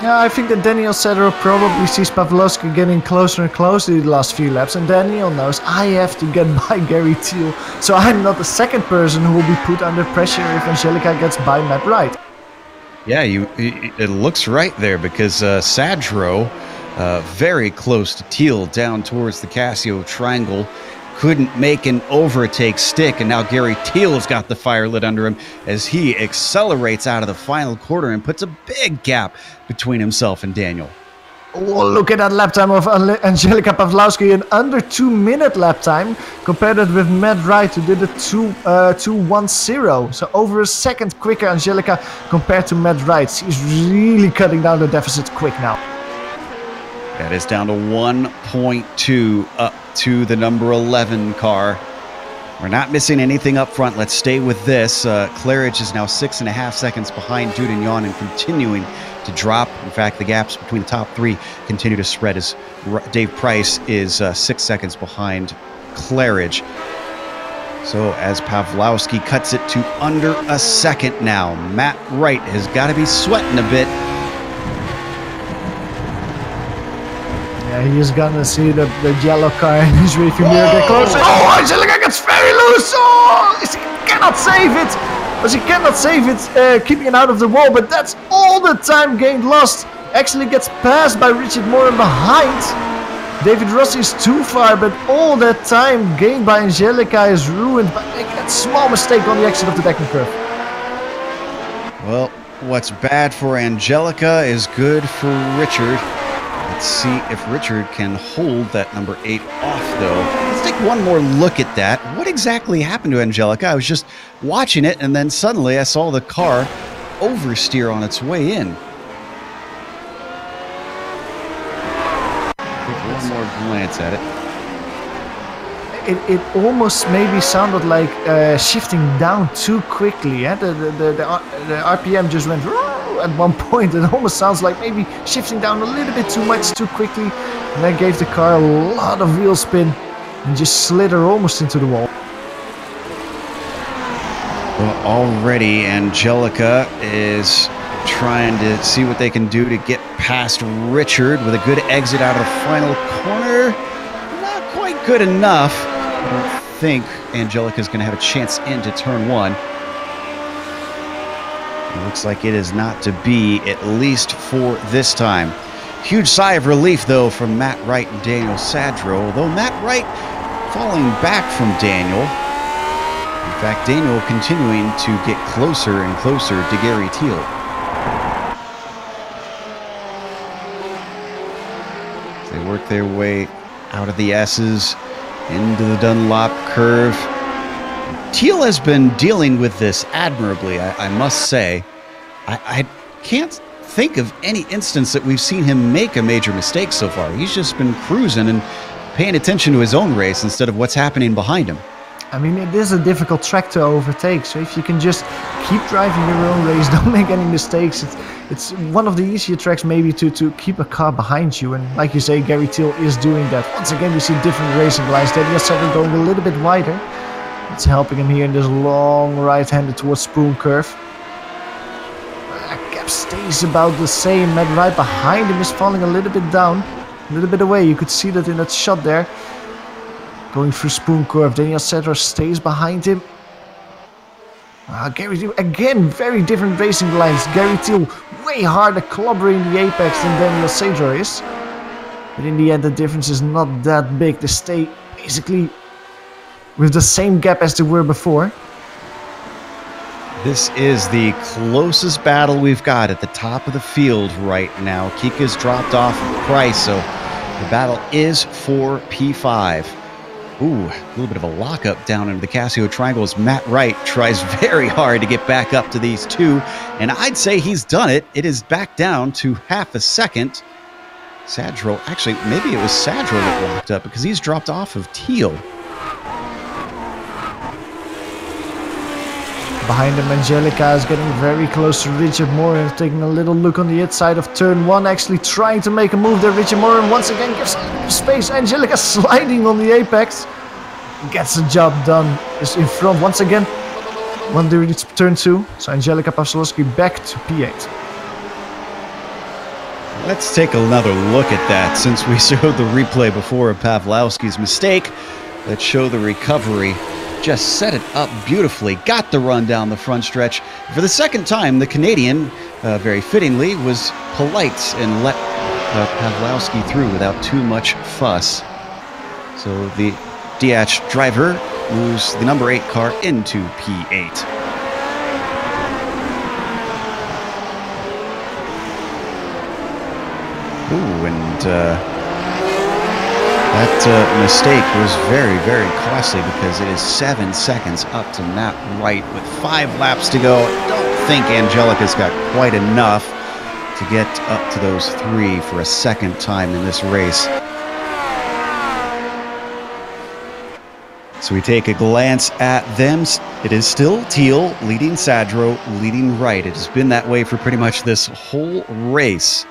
Yeah, I think that Daniel Sadro probably sees Pawlowski getting closer and closer the last few laps, and Daniel knows I have to get by Gary Thiel, so I'm not the second person who will be put under pressure if Angelica gets by Matt Wright. Yeah, it looks right there, because Sadro, very close to Thiel, down towards the Casio triangle, couldn't make an overtake stick, and now Gary Thiel has got the fire lit under him as he accelerates out of the final quarter and puts a big gap between himself and Daniel. Oh, look at that lap time of Angelica Pawlowski, an under 2-minute lap time. Compare that with Matt Wright, who did a 2:1:0. So over a second quicker, Angelica, compared to Matt Wright. She's really cutting down the deficit quick now. That is down to 1.2 up to the number 11 car. We're not missing anything up front. Let's stay with this. Claridge is now 6.5 seconds behind Dudignon and continuing to drop. In fact, the gaps between the top 3 continue to spread as Dave Price is 6 seconds behind Claridge. So as Pawlowski cuts it to under a second now, Matt Wright has got to be sweating a bit. Yeah, he's gonna see the yellow car in his rearview mirror get closer. Oh, Angelica gets very loose! Oh, he cannot save it! But he cannot save it, keeping it out of the wall, but that's all the time gained lost. Actually gets passed by Richard Moore behind. David Rossi is too far, but all that time gained by Angelica is ruined by making that small mistake on the exit of the Deccan curve. Well, what's bad for Angelica is good for Richard. Let's see if Richard can hold that number 8 off, though. Let's take one more look at that. What exactly happened to Angelica? I was just watching it, and then suddenly I saw the car oversteer on its way in. Take one more glance at it. It almost maybe sounded like shifting down too quickly. Yeah? The RPM just went at one point. It almost sounds like maybe shifting down a little bit too much too quickly, and that gave the car a lot of wheel spin and just slid her almost into the wall. Well, already Angelica is trying to see what they can do to get past Richard with a good exit out of the final corner. Not quite good enough. I don't think Angelica is going to have a chance into turn 1. It looks like it is not to be, at least for this time. Huge sigh of relief, though, from Matt Wright and Daniel Sadro, although Matt Wright falling back from Daniel. In fact, Daniel continuing to get closer and closer to Gary Thiel. As they work their way out of the S's, into the Dunlop curve. Thiel has been dealing with this admirably, I must say. I can't think of any instance that we've seen him make a major mistake so far. He's just been cruising and paying attention to his own race instead of what's happening behind him. I mean, it is a difficult track to overtake, so if you can just keep driving your own race, don't make any mistakes. It's one of the easier tracks maybe to keep a car behind you, and like you say, Gary Thiel is doing that. Once again, we see different racing lines. Daniel Sadro going a little bit wider. It's helping him here in this long right-handed towards Spoon curve. Gap stays about the same. Matt Wright behind him is falling a little bit down, a little bit away. You could see that in that shot there. Going through spoon curve. Daniel Cedro stays behind him. Gary Thiel, again, very different racing lines. Gary Thiel way harder clobbering the apex than Daniel Cedro is. But in the end, the difference is not that big. They stay basically with the same gap as they were before. This is the closest battle we've got at the top of the field right now. Kika's dropped off of Price, so the battle is for P5. Ooh, a little bit of a lockup down into the Casio Triangle as Matt Wright tries very hard to get back up to these two. And I'd say he's done it. It is back down to half a second. Sadro, actually, maybe it was Sadro that locked up because he's dropped off of Thiel. Behind him, Angelica is getting very close to Richard Morin, taking a little look on the inside of turn 1, actually trying to make a move there. Richard Morin once again gives a little space. Angelica sliding on the apex. Gets the job done. Is in front once again. When they reach turn 2. So Angelica Pawlowski back to P8. Let's take another look at that since we showed the replay before of Pawlowski's mistake. Let's show the recovery. Just set it up beautifully, got the run down the front stretch. For the second time, the Canadian, very fittingly, was polite and let Pawlowski through without too much fuss. So the DH driver moves the number 8 car into P8. Ooh, and that mistake was very, very costly because it is 7 seconds up to Matt Wright with 5 laps to go. I don't think Angelica's got quite enough to get up to those 3 for a second time in this race. So we take a glance at them. It is still Thiel leading Sadro, leading Wright. It has been that way for pretty much this whole race.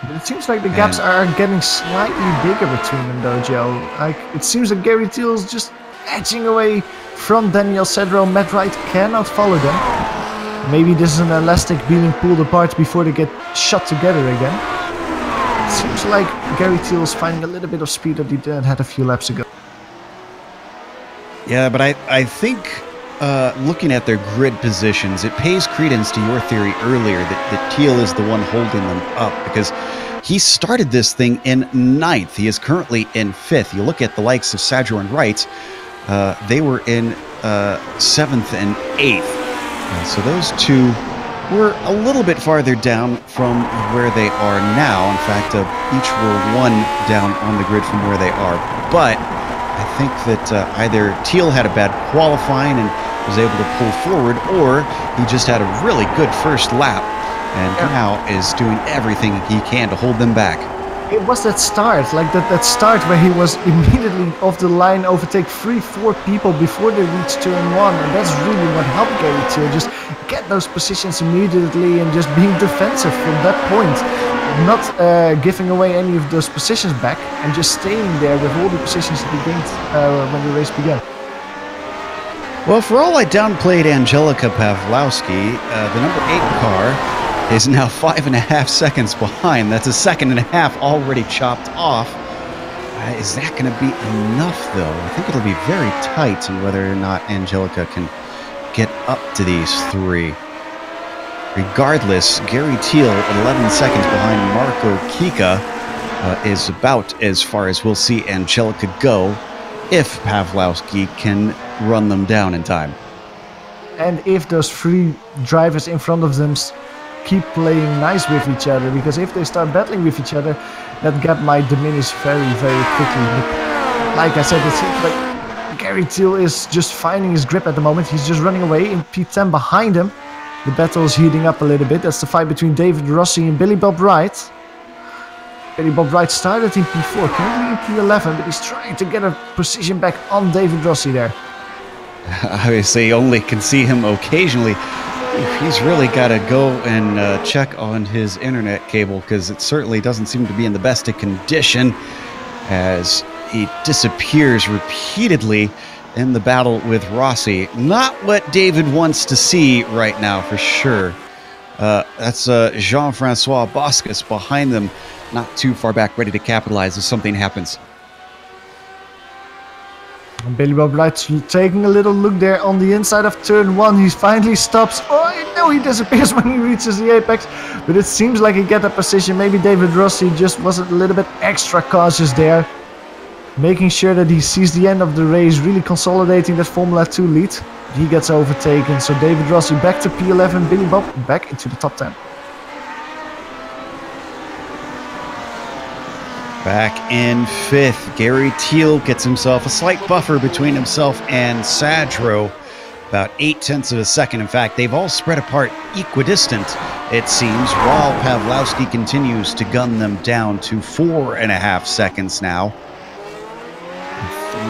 But it seems like the gaps are getting slightly bigger between them though, Joe. Like, it seems that Gary Thiel is just edging away from Daniel Cedro. Matt Wright cannot follow them. Maybe this is an elastic being pulled apart before they get shot together again. It seems like Gary Thiel is finding a little bit of speed that he had a few laps ago. Yeah, but I think looking at their grid positions, it pays credence to your theory earlier that Thiel is the one holding them up because he started this thing in 9th. He is currently in 5th. You look at the likes of Sadro and Wright, they were in 7th and 8th. So those two were a little bit farther down from where they are now. In fact, each were 1 down on the grid from where they are. But I think that either Thiel had a bad qualifying and was able to pull forward, or he just had a really good first lap and now is doing everything he can to hold them back. It was that start, like that start where he was immediately off the line, overtake 3-4 people before they reached turn 1, and that's really what helped Gary Thiel just get those positions immediately and just being defensive from that point. Not giving away any of those positions back and just staying there with all the positions that he gained when the race began. Well, for all I downplayed Angelica Pawlowski, the number 8 car is now 5.5 seconds behind. That's a 1.5 seconds already chopped off. Is that going to be enough, though? I think it'll be very tight on whether or not Angelica can get up to these 3. Regardless, Gary Thiel, 11 seconds behind Marco Kika, is about as far as we'll see Angelica go if Pawlowski can run them down in time. And if those 3 drivers in front of them keep playing nice with each other, because if they start battling with each other, that gap might diminish very, very quickly. But like I said, it seems like Gary Thiel is just finding his grip at the moment. He's just running away in P10 behind him. The battle is heating up a little bit. That's the fight between David Rossi and Billy Bob Wright. Billy Bob Wright started in P4, currently in P11, but he's trying to get a position back on David Rossi there. Obviously, only can see him occasionally. He's really got to go and check on his internet cable because it certainly doesn't seem to be in the best of condition as he disappears repeatedly in the battle with Rossi. Not what David wants to see right now, for sure. That's Jean-Francois Boscus behind them, not too far back, ready to capitalize if something happens. Billy Bob Light's taking a little look there on the inside of turn 1. He finally stops. Oh no, he disappears when he reaches the apex. But it seems like he got that position. Maybe David Rossi just was a little bit extra cautious there. Making sure that he sees the end of the race, really consolidating that Formula 2 lead. He gets overtaken. So David Rossi back to P11. Billy Bob back into the top 10. Back in 5th, Gary Thiel gets himself a slight buffer between himself and Sadro. About 0.8 of a second. In fact, they've all spread apart equidistant, it seems, while Pawlowski continues to gun them down to 4.5 seconds now.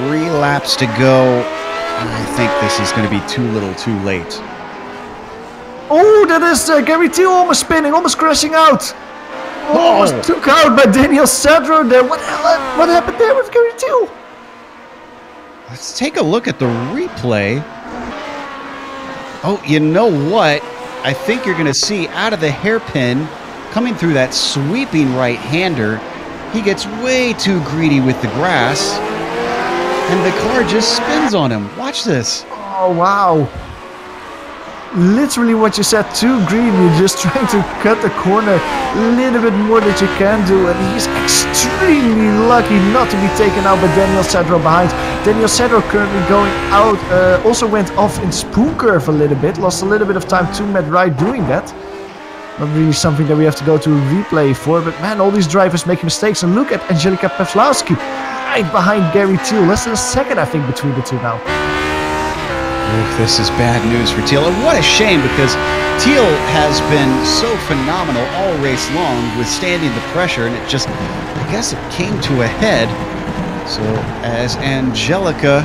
3 laps to go. I think this is going to be too little too late. Oh, that is Gary Thiel almost spinning, almost crashing out. Almost took out by Daniel Sadro there. What happened there with Gary Thiel? Let's take a look at the replay. Oh, you know what? I think you're going to see out of the hairpin, coming through that sweeping right-hander, he gets way too greedy with the grass, and the car just spins on him. Watch this. Oh, wow. Literally what you said, too greedy, just trying to cut the corner a little bit more that you can do, and he's extremely lucky not to be taken out by Daniel Sadro behind. Daniel Sadro currently going out, also went off in spoon curve a little bit, lost a little bit of time to Matt Wright doing that. Not really something that we have to go to replay for, but man, all these drivers make mistakes, and look at Angelika Pawlowski right behind Gary Thiel, less than a second I think between the two now. Oof, this is bad news for Thiel, and what a shame, because Thiel has been so phenomenal all race long, withstanding the pressure, and it just, I guess it came to a head. So as Angelica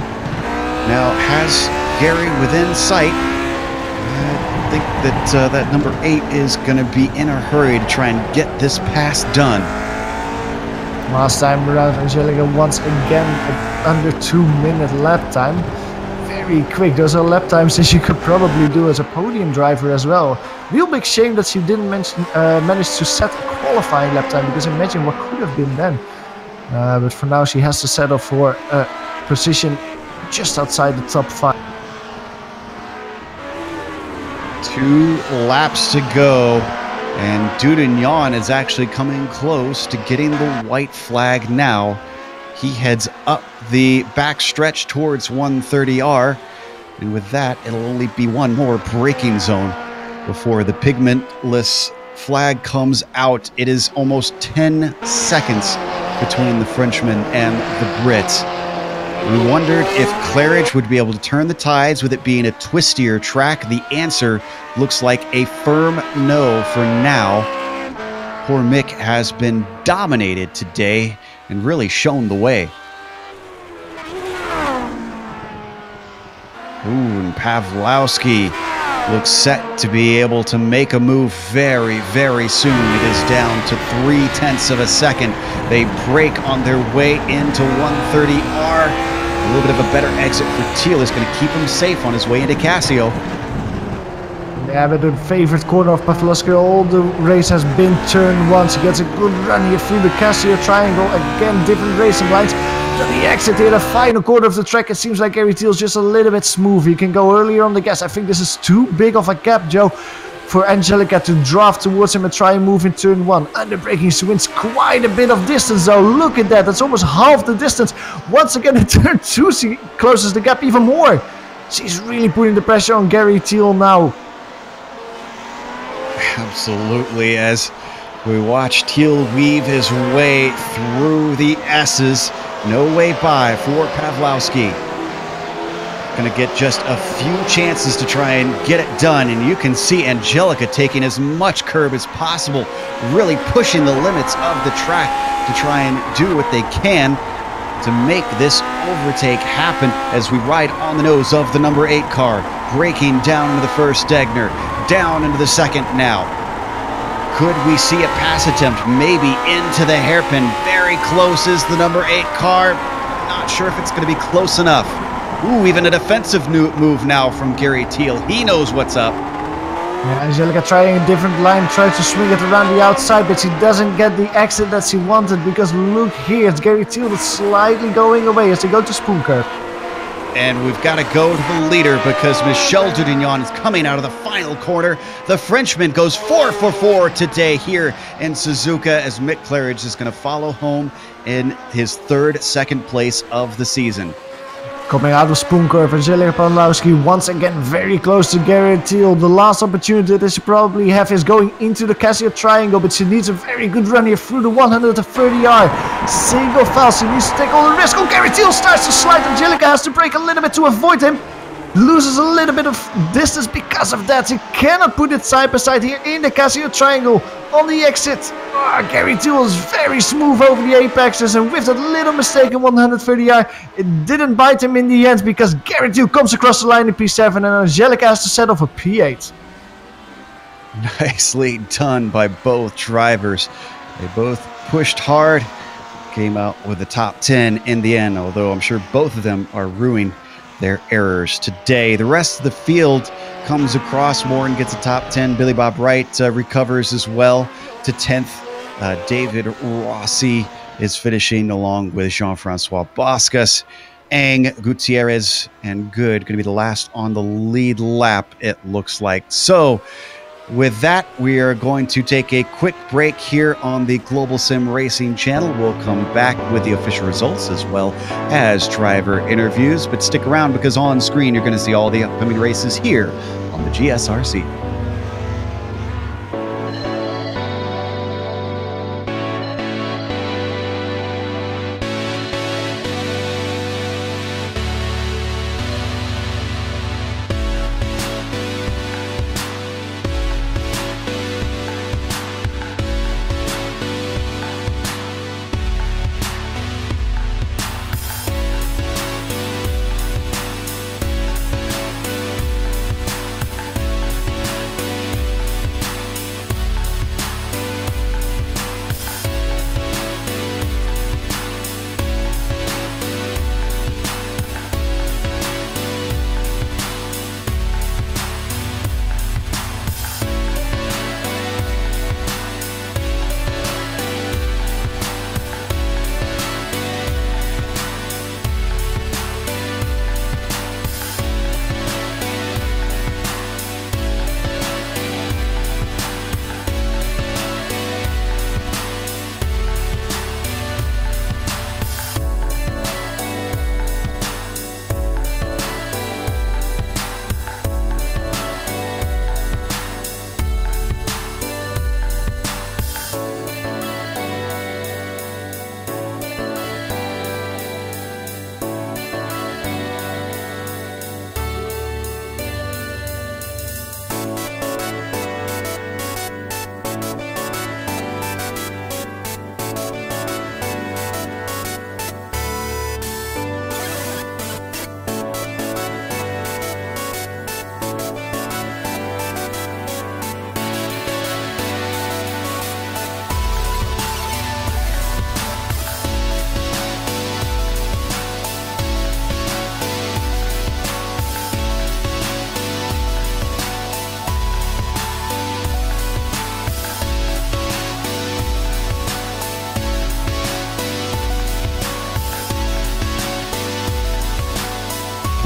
now has Gary within sight, I think that that number 8 is going to be in a hurry to try and get this pass done. Last time around, Angelica once again under 2-minute lap time. Very quick. Those are lap times that you could probably do as a podium driver as well. Real big shame that she didn't manage to set a qualifying lap time, because imagine what could have been then. But for now she has to settle for a position just outside the top 5. 2 laps to go, and Dudignon is actually coming close to getting the white flag now. He heads up the back stretch towards 130R, and with that, it'll only be one more braking zone before the pigmentless flag comes out. It is almost 10 seconds between the Frenchman and the Brits. We wondered if Claridge would be able to turn the tides with it being a twistier track. The answer looks like a firm no for now. Poor Mick has been dominated today and really shown the way. Ooh, and Pawlowski looks set to be able to make a move very, very soon. It is down to 0.3 of a second. They break on their way into 130R. A little bit of a better exit for Thiel is going to keep him safe on his way into Casio. Yeah, but the favorite corner of Pawlowski all the race has been turn 1. She gets a good run here through the Casio triangle. Again, different racing lines. To the exit here, the final corner of the track. It seems like Gary Thiel's just a little bit smooth. He can go earlier on the gas. I think this is too big of a gap, Joe, for Angelica to draft towards him and try and move in turn 1. Under braking, she wins quite a bit of distance though. Look at that. That's almost half the distance. Once again in turn 2, she closes the gap even more. She's really putting the pressure on Gary Thiel now. Absolutely, as we watch Thiel weave his way through the S's. No way by for Pawlowski. Going to get just a few chances to try and get it done, and you can see Angelica taking as much curb as possible, really pushing the limits of the track to try and do what they can to make this overtake happen as we ride on the nose of the number 8 car, braking down into the first Stegner, down into the second now. Could we see a pass attempt? Maybe into the hairpin. Very close is the number 8 car. Not sure if it's going to be close enough. Ooh, even a defensive move now from Gary Thiel. He knows what's up. Yeah, Angelica trying a different line, tries to swing it around the outside, but she doesn't get the exit that she wanted, because look here, it's Gary Thiel that's slightly going away as they go to spoon curve. and we've got to go to the leader because Michel Dudignon is coming out of the final corner. The Frenchman goes 4 for 4 today here in Suzuka as Mick Claridge is going to follow home in his second place of the season. Coming out of Spoon Curve, Angelica Pawlowski once again very close to Garrett Thiel. The last opportunity that she probably have is going into the Casio Triangle, but she needs a very good run here through the 130i. Single foul, she needs to take all the risk. Oh, Garrett Thiel starts to slide. Angelica has to brake a little bit to avoid him. Loses a little bit of distance because of that. He cannot put it side by side here in the Casio Triangle on the exit. Gary Thiel is very smooth over the apexes, and with that little mistake in 130i, it didn't bite him in the end because Gary Thiel comes across the line in P7 and Angelica has to set off a P8. Nicely done by both drivers. They both pushed hard, came out with the top 10 in the end, although I'm sure both of them are ruining their errors today. The rest of the field comes across. Morton gets a top 10. Billy Bob Wright recovers as well to 10th. David Rossi is finishing along with Jean-Francois Boscas. Ang, Gutierrez, and Good going to be the last on the lead lap, it looks like. So with that, we are going to take a quick break here on the Global Sim Racing channel. We'll come back with the official results as well as driver interviews. But stick around because on screen you're going to see all the upcoming races here on the GSRC.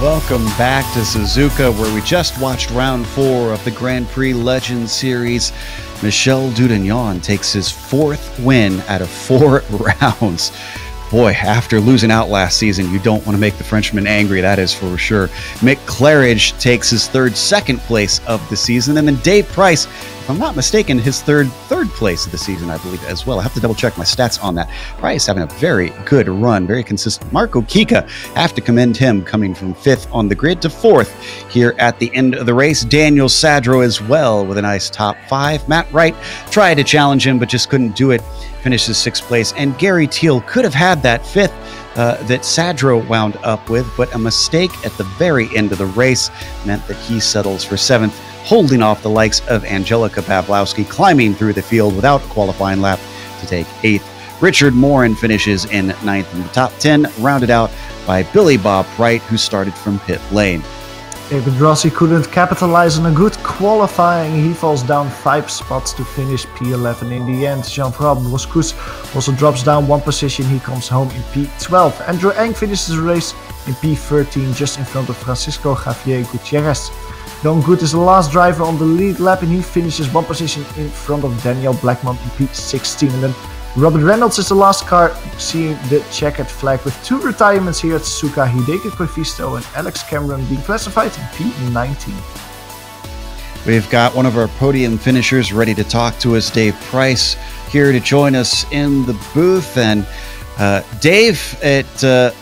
Welcome back to Suzuka, where we just watched round 4 of the Grand Prix Legends Series. Michel Dudignon takes his 4th win out of 4 rounds. Boy, after losing out last season, you don't want to make the Frenchman angry, that is for sure. Mick Claridge takes his second place of the season, and then Dave Price, if I'm not mistaken, his third place of the season, I believe, as well. I have to double check my stats on that. Price having a very good run, very consistent. Marco Kika, have to commend him, coming from 5th on the grid to 4th here at the end of the race. Daniel Sadro as well with a nice top 5. Matt Wright tried to challenge him, but just couldn't do it. Finishes 6th place, and Gary Thiel could have had that 5th that Sadro wound up with, but a mistake at the very end of the race meant that he settles for 7th, holding off the likes of Angelica Pawlowski, climbing through the field without a qualifying lap to take 8th. Richard Morin finishes in 9th in the top 10, rounded out by Billy Bob Wright, who started from pit lane. David Rossi couldn't capitalize on a good qualifying. He falls down 5 spots to finish P11 in the end. Jean-François Boscus also drops down 1 position. He comes home in P12. Andrew Eng finishes the race in P13 just in front of Francisco Javier Gutierrez. Don Good is the last driver on the lead lap and he finishes one position in front of Daniel Blackman in P16. And then Robert Reynolds is the last car seeing the checkered flag with 2 retirements here at Suzuka, Hideki Koivisto and Alex Cameron being classified in P19. We've got one of our podium finishers ready to talk to us, Dave Price, here to join us in the booth. And Dave, it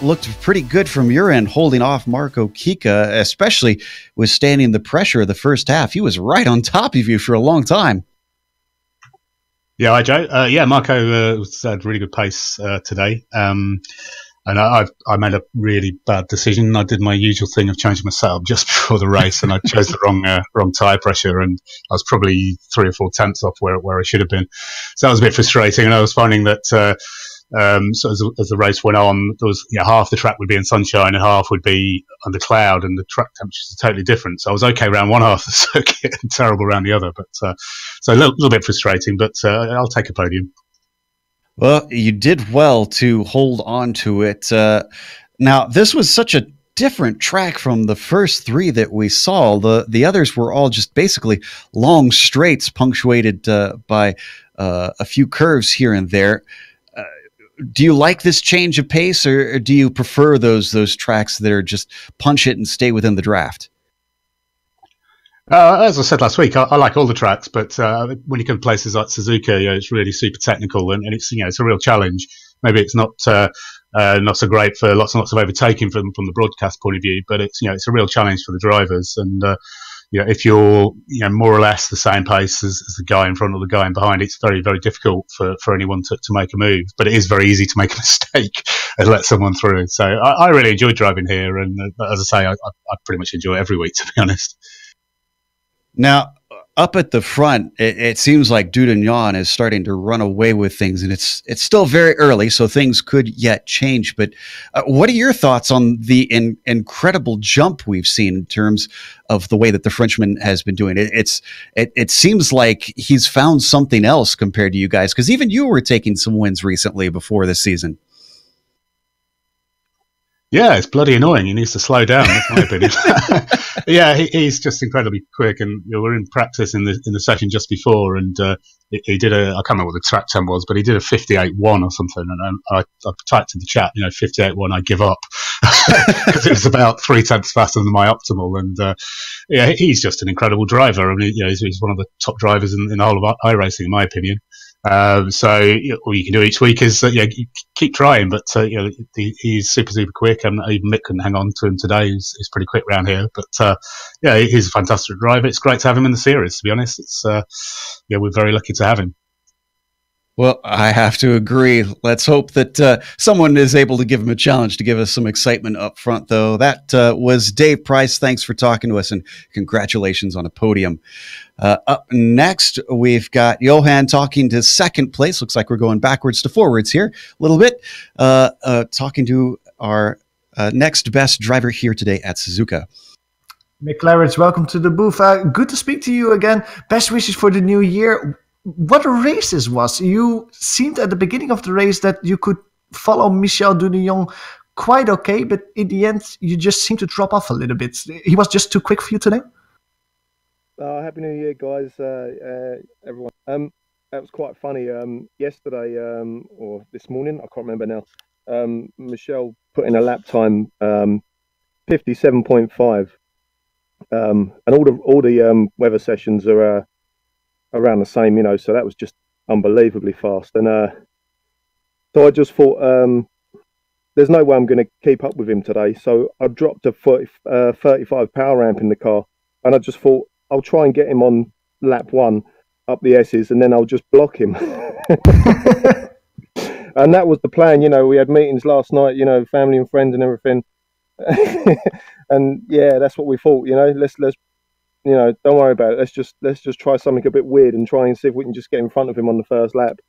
looked pretty good from your end, holding off Marco Kika, especially withstanding the pressure of the first half. He was right on top of you for a long time. Yeah, hi Joe. Yeah, Marco had really good pace today. And I made a really bad decision. I did my usual thing of changing my setup just before the race, and I chose the wrong tyre pressure, and I was probably 3 or 4 tenths off where I should have been. So that was a bit frustrating, and I was finding that so as the race went on, there was half the track would be in sunshine and half would be under cloud, and the track temperatures are totally different. So I was okay around one half of the circuit and terrible around the other. But so a little bit frustrating, but I'll take a podium. Well, you did well to hold on to it. Now, this was such a different track from the first 3 that we saw. The others were all just basically long straights punctuated by a few curves here and there. Do you like this change of pace, or do you prefer those tracks that are just punch it and stay within the draft? As I said last week, I like all the tracks, but when you come to places like Suzuka, it's really super technical, and it's it's a real challenge. Maybe it's not so great for lots and lots of overtaking from the broadcast point of view, but it's it's a real challenge for the drivers. And if you're more or less the same pace as the guy in front or the guy in behind, it's very, very difficult for anyone to make a move. But it is very easy to make a mistake and let someone through. So I really enjoy driving here, and as I say, I pretty much enjoy it every week, to be honest. Now, up at the front, it seems like Dudagnon is starting to run away with things, and it's still very early, so things could yet change. But what are your thoughts on the incredible jump we've seen in terms of the way that the Frenchman has been doing it? It seems like he's found something else compared to you guys, because even you were taking some wins recently before this season. Yeah, it's bloody annoying. He needs to slow down. That's my opinion. Yeah, he's just incredibly quick, and we're in practice in the session just before, and he did I can't remember what the track time was, but he did a 58.1 or something, and I typed in the chat, 58.1, I give up, because it was about 3 tenths faster than my optimal, and yeah, he's just an incredible driver. I mean, he's one of the top drivers in the whole of iRacing, in my opinion. So all you can do each week is keep trying, but he's super quick, and even Mick couldn't hang on to him today. He's pretty quick around here, but he's a fantastic driver. It's great to have him in the series, to be honest. It's we're very lucky to have him. Well, I have to agree. Let's hope that someone is able to give him a challenge to give us some excitement up front, though. That was Dave Price. Thanks for talking to us, and congratulations on a podium. Up next, we've got Johan talking to second place. Looks like we're going backwards to forwards here a little bit. Talking to our next best driver here today at Suzuka. Mick Clarence, welcome to the booth. Good to speak to you again. Best wishes for the new year. What a race this was. You seemed at the beginning of the race that you could follow Michel Dudagnon quite okay, but in the end, you just seemed to drop off a little bit. He was just too quick for you today? Happy New Year, guys, everyone. That was quite funny. Yesterday, or this morning, I can't remember now, Michel put in a lap time 57.5. And all the weather sessions are around the same, so that was just unbelievably fast. And so I just thought, there's no way I'm going to keep up with him today. So I dropped a 35 power ramp in the car, and I just thought I'll try and get him on lap 1 up the S's, and then I'll just block him. And that was the plan. We had meetings last night, family and friends and everything. And yeah, that's what we thought. Let's don't worry about it. Let's just try something a bit weird and try and see if we can just get in front of him on the first lap.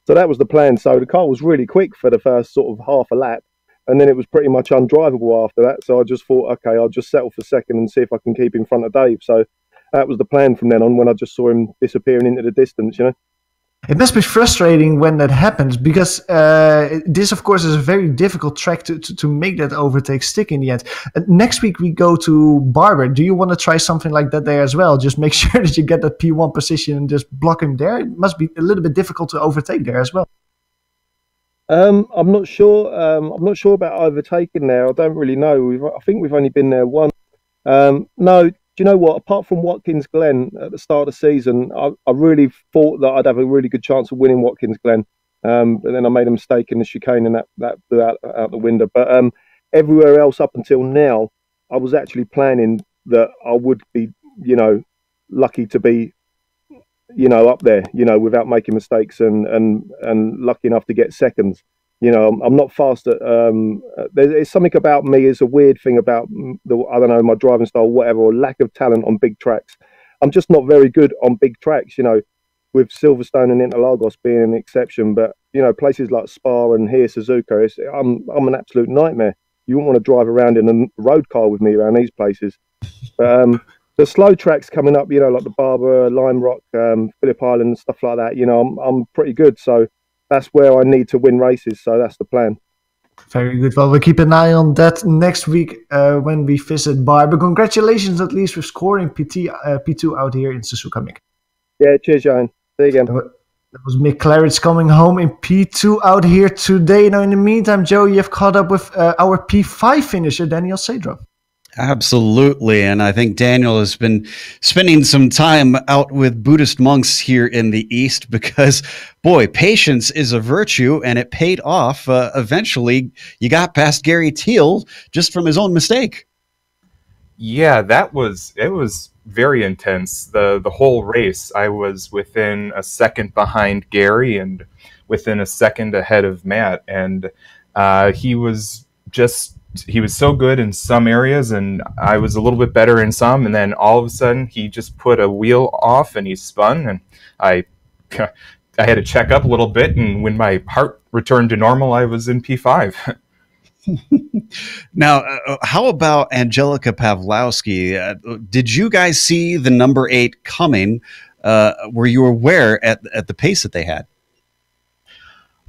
So that was the plan. So the car was really quick for the first sort of half a lap, and then it was pretty much undrivable after that. So I just thought, okay, I'll just settle for second and see if I can keep in front of Dave. So that was the plan from then on, when I just saw him disappearing into the distance. It must be frustrating when that happens because this, of course, is a very difficult track to make that overtake stick in the end. Next week we go to Barber. Do you want to try something like that there as well? Just make sure that you get that P1 position and just block him there. It must be a little bit difficult to overtake there as well. I'm not sure. I'm not sure about overtaking there. I don't really know. I think we've only been there once. No, do you know what? Apart from Watkins Glen at the start of the season, I really thought that I'd have a really good chance of winning Watkins Glen. But then I made a mistake in the chicane and that blew out the window. But everywhere else up until now, I was actually planning that I would be, lucky to be, up there, without making mistakes and lucky enough to get seconds. I'm not fast at. There's something about me. It's a weird thing about I don't know, my driving style, whatever, or lack of talent on big tracks. I'm just not very good on big tracks. With Silverstone and Interlagos being an exception, but places like Spa and here Suzuka, I'm an absolute nightmare. You wouldn't want to drive around in a road car with me around these places. But the slow tracks coming up, like the Barber, Lime Rock, Phillip Island, stuff like that. I'm pretty good. So that's where I need to win races. So that's the plan. Very good. Well, we'll keep an eye on that next week when we visit Barber. Congratulations, at least, for scoring P2 out here in Suzuka, Mick. Yeah, cheers, Johan. See you again. That was Mick Claridge coming home in P2 out here today. Now, in the meantime, Joe, you've caught up with our P5 finisher, Daniel Cedro. Absolutely. And I think Daniel has been spending some time out with Buddhist monks here in the East because, boy, patience is a virtue and it paid off. Eventually, you got past Gary Teal just from his own mistake. Yeah, it was very intense. The whole race, I was within a second behind Gary and within a second ahead of Matt. And he was so good in some areas, and I was a little bit better in some. And then all of a sudden, he just put a wheel off, and he spun, and I had to check up a little bit. And when my heart returned to normal, I was in P5. Now, how about Angelica Pawlowski? Did you guys see the number 8 coming? Were you aware at the pace that they had?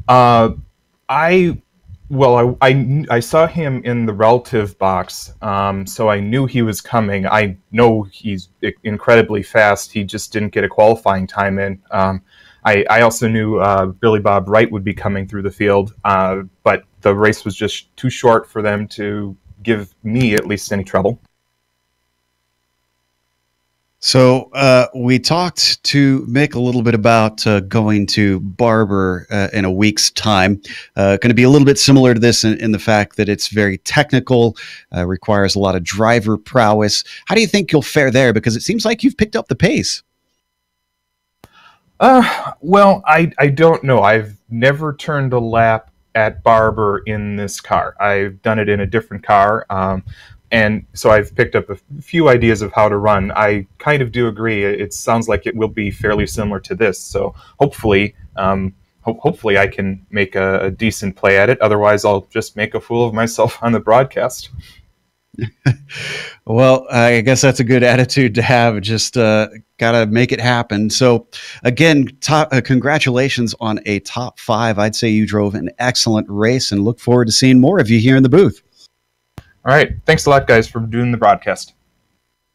I saw him in the relative box, so I knew he was coming. I know he's incredibly fast. He just didn't get a qualifying time in. I also knew Billy Bob Wright would be coming through the field, but the race was just too short for them to give me at least any trouble. So we talked to Mick a little bit about going to Barber in a week's time. Going to be a little bit similar to this in the fact that it's very technical, requires a lot of driver prowess. How do you think you'll fare there? Because it seems like you've picked up the pace. Well, I don't know. I've never turned a lap at Barber in this car. I've done it in a different car. And so I've picked up a few ideas of how to run. I kind of do agree. It sounds like it will be fairly similar to this. So hopefully, hopefully I can make a decent play at it. Otherwise, I'll just make a fool of myself on the broadcast. Well, I guess that's a good attitude to have. Just got to make it happen. So again, congratulations on a top 5. I'd say you drove an excellent race and look forward to seeing more of you here in the booth. All right. Thanks a lot, guys, for doing the broadcast.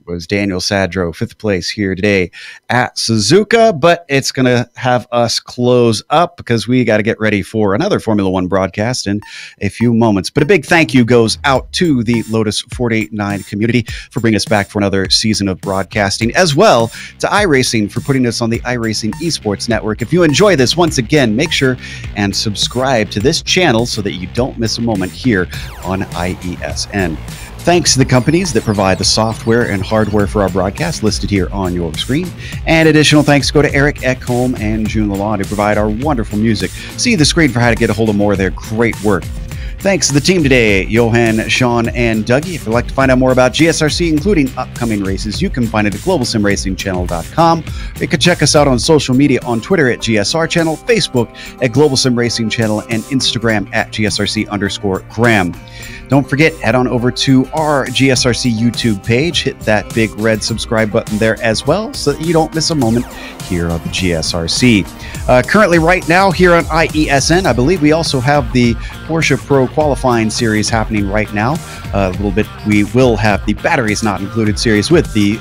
Was Daniel Sadro, 5th place here today at Suzuka, but it's going to have us close up because we got to get ready for another Formula One broadcast in a few moments. But a big thank you goes out to the Lotus 489 community for bringing us back for another season of broadcasting, as well to iRacing for putting us on the iRacing Esports Network. If you enjoy this, once again, make sure and subscribe to this channel so that you don't miss a moment here on IESN. Thanks to the companies that provide the software and hardware for our broadcast listed here on your screen. And additional thanks go to Eric Ekholm and June Lalonde who provide our wonderful music. See the screen for how to get a hold of more of their great work. Thanks to the team today, Johan, Sean, and Dougie. If you'd like to find out more about GSRC, including upcoming races, you can find it at globalsimracingchannel.com. You can check us out on social media on Twitter at GSR Channel, Facebook at Global Sim Racing Channel, and Instagram at GSRC_Graham. Don't forget, head on over to our GSRC YouTube page. Hit that big red subscribe button there as well so that you don't miss a moment here on the GSRC. Currently, right now, here on IESN, I believe we also have the Porsche Pro qualifying series happening right now. A little bit, we will have the batteries not included series with the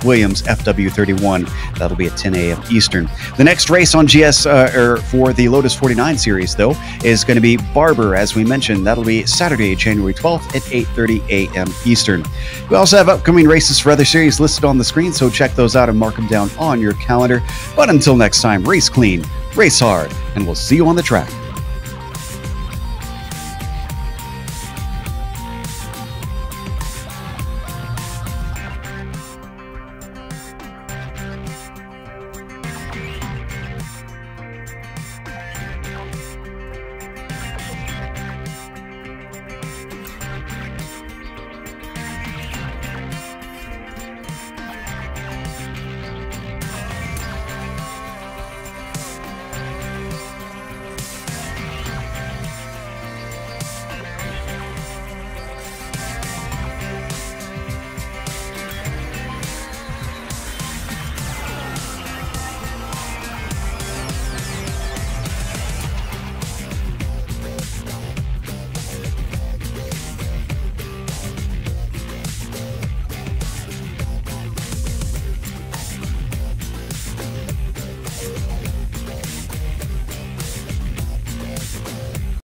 Williams FW31. That'll be at 10 a.m. Eastern. The next race on for the Lotus 49 series, though, is going to be Barber, as we mentioned. That'll be Saturday, January 12th at 8:30 a.m. Eastern. We also have upcoming races for other series listed on the screen, so check those out and mark them down on your calendar. But until next time, race clean, race hard, and we'll see you on the track.